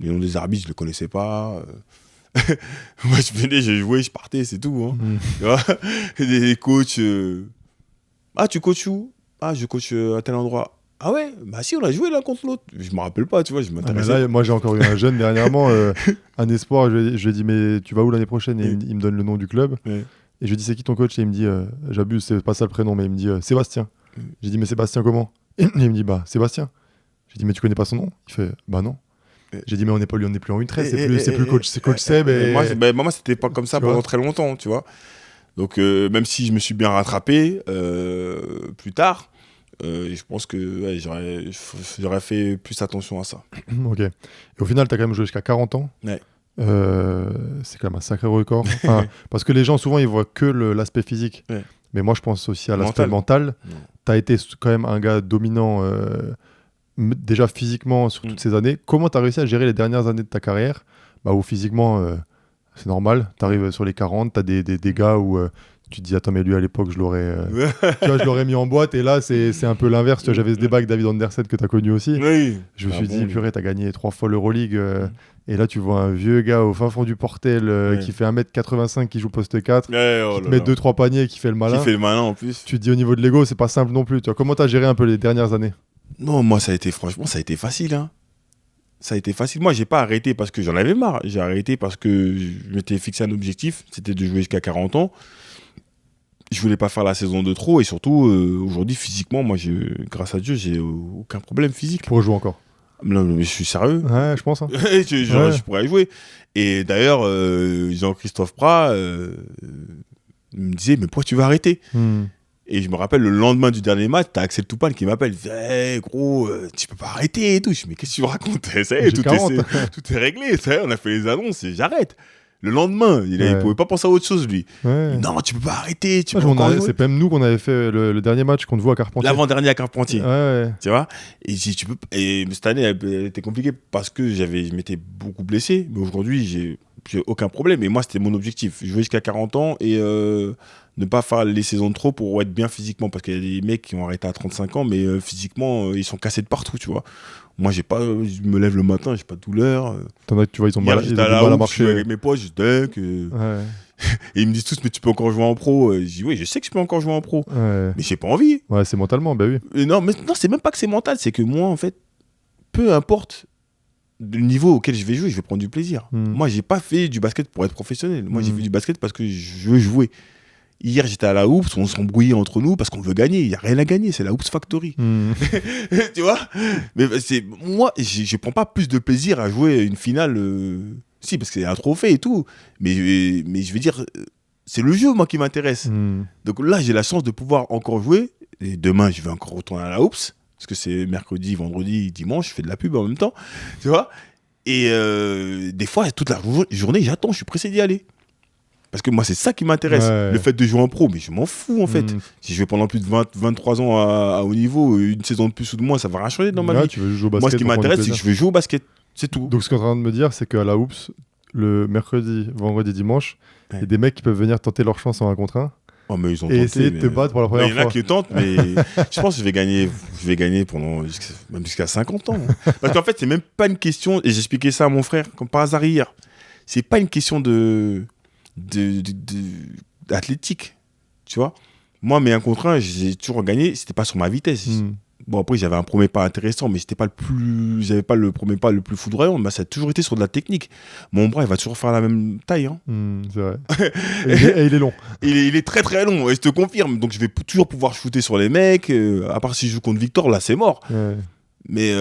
Les noms des arbitres, je ne les connaissais pas. Moi, je venais, je jouais, je partais, c'est tout. Tu vois, des coachs. Tu coaches où ? Je coach à tel endroit. Ah ouais, si, on a joué l'un contre l'autre. Je me rappelle pas, tu vois, je m'intéressais. Là, moi, j'ai encore eu un jeune dernièrement, un espoir. Je lui ai dit, mais tu vas où l'année prochaine ? Et il me donne le nom du club. Et je lui ai dit, c'est qui ton coach ? Et il me dit, j'abuse, c'est pas ça le prénom, mais il me dit, Sébastien. J'ai dit, mais Sébastien comment ? Et il me dit, Sébastien. J'ai dit, mais tu connais pas son nom ? Il fait, non. J'ai dit, mais on n'est plus en une traite, c'est plus coach, c'est coach Seb. Et... Moi, c'était pas comme ça pendant très longtemps, tu vois. Donc, même si je me suis bien rattrapé plus tard, je pense que j'aurais fait plus attention à ça. Ok. Et au final, tu as quand même joué jusqu'à 40 ans. Ouais. C'est quand même un sacré record. Parce que les gens, souvent, ils voient que l'aspect physique. Ouais. Mais moi, je pense aussi à l'aspect mental. Tu as été quand même un gars dominant, déjà physiquement, sur toutes ces années. Comment tu as réussi à gérer les dernières années de ta carrière où physiquement, c'est normal. Tu arrives sur les 40, tu as des gars où... tu te dis, attends, mais lui à l'époque, je l'aurais mis en boîte. Et là, c'est un peu l'inverse. Tu vois, j'avais ce débat avec David Andersen que tu as connu aussi. Oui. Je me suis dit, purée, tu as gagné 3 fois l'Euroleague. Et là, tu vois un vieux gars au fin fond du Portel qui fait 1m85, qui joue poste 4, qui te met 2-3 paniers, qui fait le malin. Qui fait le malin en plus. Tu te dis, au niveau de l'ego, c'est pas simple non plus. Tu vois, comment tu as géré un peu les dernières années ? Non, moi, ça a été facile. Hein. Ça a été facile. Moi, j'ai pas arrêté parce que j'en avais marre. J'ai arrêté parce que je m'étais fixé un objectif. C'était de jouer jusqu'à 40 ans. Je voulais pas faire la saison de trop et surtout aujourd'hui physiquement, moi grâce à Dieu, j'ai aucun problème physique. Tu pourrais jouer encore ? Non, mais je suis sérieux. Ouais, je pense. Hein. Je pourrais jouer. Et d'ailleurs, Jean-Christophe Prat me disait, mais pourquoi tu vas arrêter ? Et je me rappelle, le lendemain du dernier match, t'as Axel Toupane qui m'appelle. Il dit, hey, gros, tu peux pas arrêter et tout. Je dis, mais qu'est-ce que tu me racontes? Ça y est, tout est réglé. Ça y est, on a fait les annonces et j'arrête. Le lendemain, il pouvait pas penser à autre chose, lui. Ouais. Non, tu peux pas arrêter. Tu peux encore jouer. C'est même nous qu'on avait fait le dernier match contre vous à Carpentier. L'avant-dernier à Carpentier. Ouais. Tu vois? Et je dis, et cette année, elle était compliquée parce que je m'étais beaucoup blessé. Mais aujourd'hui, j'ai aucun problème. Et moi, c'était mon objectif. Jouer jusqu'à 40 ans et ne pas faire les saisons de trop pour être bien physiquement. Parce qu'il y a des mecs qui ont arrêté à 35 ans, mais physiquement, ils sont cassés de partout, tu vois. Moi, je me lève le matin, j'ai pas de douleur. T'en as, tu vois, ils ont mal à marcher. Je suis avec mes potes, je deck. Et ils me disent tous, mais tu peux encore jouer en pro. Je dis, oui, je sais que je peux encore jouer en pro. Ouais. Mais j'ai pas envie. Ouais, c'est mentalement, bah oui. Et non, c'est même pas que c'est mental, c'est que moi, en fait, peu importe le niveau auquel je vais jouer, je vais prendre du plaisir. Moi, j'ai pas fait du basket pour être professionnel. Moi, j'ai fait du basket parce que je veux jouer. Hier, j'étais à la Hoops, on s'embrouillait entre nous parce qu'on veut gagner. Il n'y a rien à gagner, c'est la Hoops Factory. Tu vois? Mais moi, je prends pas plus de plaisir à jouer une finale. Si, parce que c'est un trophée et tout. Mais je veux dire, c'est le jeu, moi, qui m'intéresse. Donc là, j'ai la chance de pouvoir encore jouer. Et demain, je vais encore retourner à la Hoops. Parce que c'est mercredi, vendredi, dimanche, je fais de la pub en même temps. Tu vois? Et des fois, toute la journée, j'attends, je suis pressé d'y aller. Parce que moi, c'est ça qui m'intéresse. Le fait de jouer en pro, mais je m'en fous, en fait. Si je vais pendant plus de 23 ans à haut niveau, une saison de plus ou de moins, ça va rien changer dans ma vie. Tu veux jouer au basket, moi, ce qui m'intéresse, c'est que je veux jouer au basket. C'est tout. Donc, ce que tu es en train de me dire, c'est qu'à la Hoops, le mercredi, vendredi, dimanche, il y a des mecs qui peuvent venir tenter leur chance en 1 contre 1. Oh, mais ils ont et essayer de te battre pour la première fois. Il y en a qui tentent, mais je pense que je vais gagner pendant même jusqu'à 50 ans. Parce qu'en fait, c'est même pas une question, et j'expliquais ça à mon frère, comme par hasard hier, c'est pas une question d'athlétique, tu vois. Moi, mes 1 contre 1, j'ai toujours gagné, c'était pas sur ma vitesse. Bon, après, j'avais un premier pas intéressant, mais j'avais pas le premier pas le plus foudroyant, mais ça a toujours été sur de la technique. Mon bras, il va toujours faire la même taille. Hein. C'est vrai. et il est long. Il est très très long, et je te confirme. Donc, je vais toujours pouvoir shooter sur les mecs. À part si je joue contre Victor, là, c'est mort. Ouais. Mais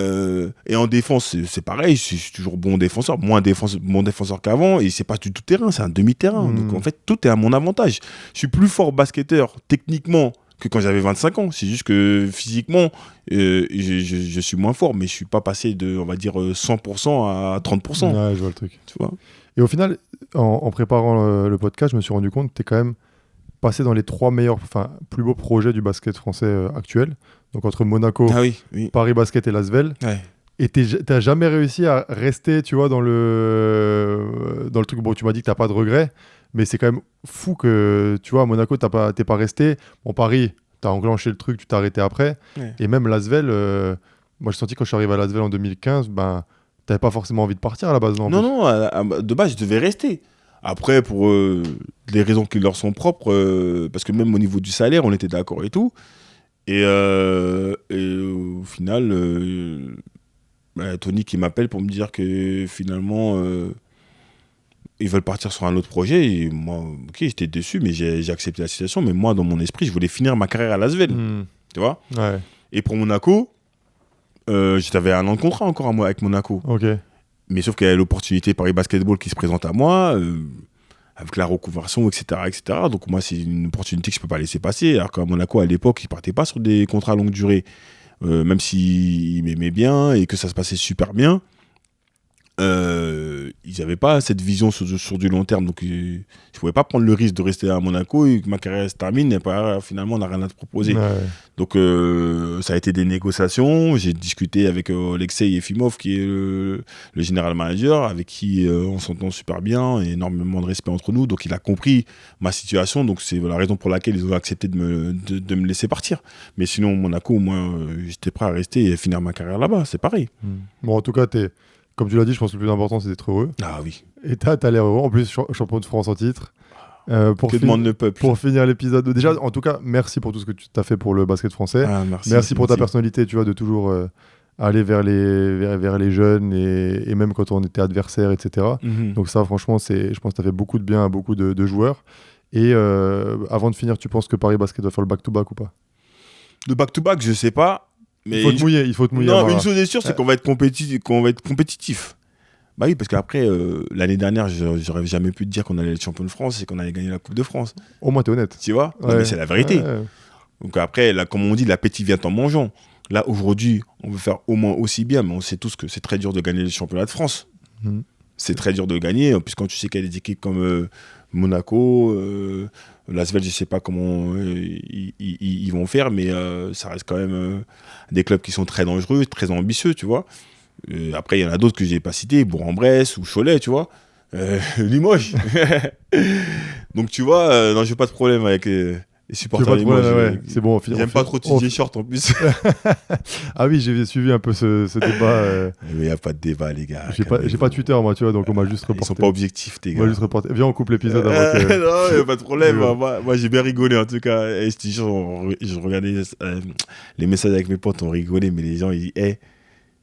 et en défense, c'est pareil, je suis toujours bon défenseur, bon défenseur qu'avant, et c'est pas du tout terrain, c'est un demi-terrain. Donc en fait, tout est à mon avantage. Je suis plus fort basketteur techniquement que quand j'avais 25 ans. C'est juste que physiquement, je suis moins fort, mais je suis pas passé de, on va dire, 100% à 30%. Ouais, je vois le truc. Tu vois. Et au final, en préparant le podcast, je me suis rendu compte que tu es quand même passé dans les 3 plus beaux projets du basket français actuel. Donc entre Monaco, Paris Basket et Lasvel. Ouais. Et t'as jamais réussi à rester, tu vois, dans le truc. Bon, tu m'as dit que t'as pas de regrets, mais c'est quand même fou que, tu vois, à Monaco, t'es pas resté. Bon, Paris, t'as enclenché le truc, tu t'es arrêté après. Ouais. Et même Lasvel, moi j'ai senti quand je suis arrivé à Lasvel en 2015, t'avais pas forcément envie de partir à la base. Non, de base, je devais rester. Après, pour les raisons qui leur sont propres, parce que même au niveau du salaire, on était d'accord et tout. Et au final, Tony qui m'appelle pour me dire que finalement, ils veulent partir sur un autre projet. Et moi, ok, j'étais déçu, mais j'ai accepté la situation. Mais moi, dans mon esprit, je voulais finir ma carrière à Lasvel. Tu vois. Ouais. Et pour Monaco, j'avais 1 an de contrat encore avec Monaco. Okay. Mais sauf qu'il y a l'opportunité Paris Basketball qui se présente à moi. Avec la reconversion, etc., etc. Donc moi, c'est une opportunité que je ne peux pas laisser passer. Alors qu'à Monaco, à l'époque, ils ne partaient pas sur des contrats longue durée. Même s'ils m'aimaient bien et que ça se passait super bien, ils n'avaient pas cette vision sur du long terme. Donc je ne pouvais pas prendre le risque de rester à Monaco et que ma carrière se termine et finalement, on n'a rien à te proposer. Ouais. Donc ça a été des négociations. J'ai discuté avec Alexei Efimov, qui est le général manager, avec qui on s'entend super bien, et énormément de respect entre nous. Donc il a compris ma situation. Donc c'est la raison pour laquelle ils ont accepté de me laisser partir. Mais sinon, Monaco, moi, j'étais prêt à rester et finir ma carrière là-bas. C'est pareil. Bon, en tout cas, comme tu l'as dit, je pense que le plus important, c'est d'être heureux. Ah oui. Et t'as l'air heureux. En plus, champion de France en titre. Que demande le peuple. Pour finir l'épisode. Déjà, en tout cas, merci pour tout ce que tu as fait pour le basket français. Merci pour ta personnalité, tu vois, de toujours aller vers les jeunes et même quand on était adversaire, etc. Donc ça, franchement, je pense que tu as fait beaucoup de bien à beaucoup de joueurs. Et avant de finir, tu penses que Paris Basket va faire le back-to-back ou pas? Le back-to-back, je sais pas. Mais il faut te mouiller. Non, une chose est sûre, c'est qu'on va être compétitif. Bah oui, parce qu'après, l'année dernière, j'aurais jamais pu te dire qu'on allait être champion de France et qu'on allait gagner la Coupe de France. Au moins, t'es honnête. Tu vois? Ouais. Mais c'est la vérité. Ouais. Donc après, là, comme on dit, l'appétit vient en mangeant. Là, aujourd'hui, on veut faire au moins aussi bien, mais on sait tous que c'est très dur de gagner les championnats de France. C'est très dur de gagner, en plus quand tu sais qu'il y a des équipes comme Monaco, l'Asvel, je ne sais pas comment ils vont faire, mais ça reste quand même des clubs qui sont très dangereux, très ambitieux, tu vois. Après, il y en a d'autres que je n'ai pas cités, Bourg-en-Bresse ou Cholet, tu vois. Limoges. Donc, tu vois, non, j'ai pas de problème avec les supporters Limoges. Ouais. C'est bon, j'aime pas trop TJ Short en plus. Ah oui, j'ai suivi un peu ce débat. Mais il n'y a pas de débat, les gars. J'ai pas Twitter, moi, tu vois, donc on m'a juste reporté. Ils sont pas objectifs, tes gars. On m'a juste reporté. Viens, on coupe l'épisode avant que... Non, il n'y a pas de problème. Moi, j'ai bien rigolé, en tout cas. Et je regardais les messages avec mes potes, on rigolait, mais les gens, ils disent,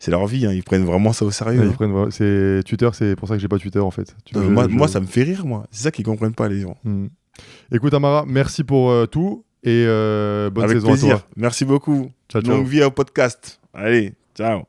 c'est leur vie, hein, ils prennent vraiment ça au sérieux. Ouais, Twitter, c'est pour ça que j'ai pas Twitter, en fait. Moi, ça me fait rire, moi. C'est ça qu'ils comprennent pas, les gens. Écoute, Amara, merci pour tout et bonne avec saison plaisir. à toi. Merci beaucoup. Ciao. Longue vie au podcast. Allez, ciao.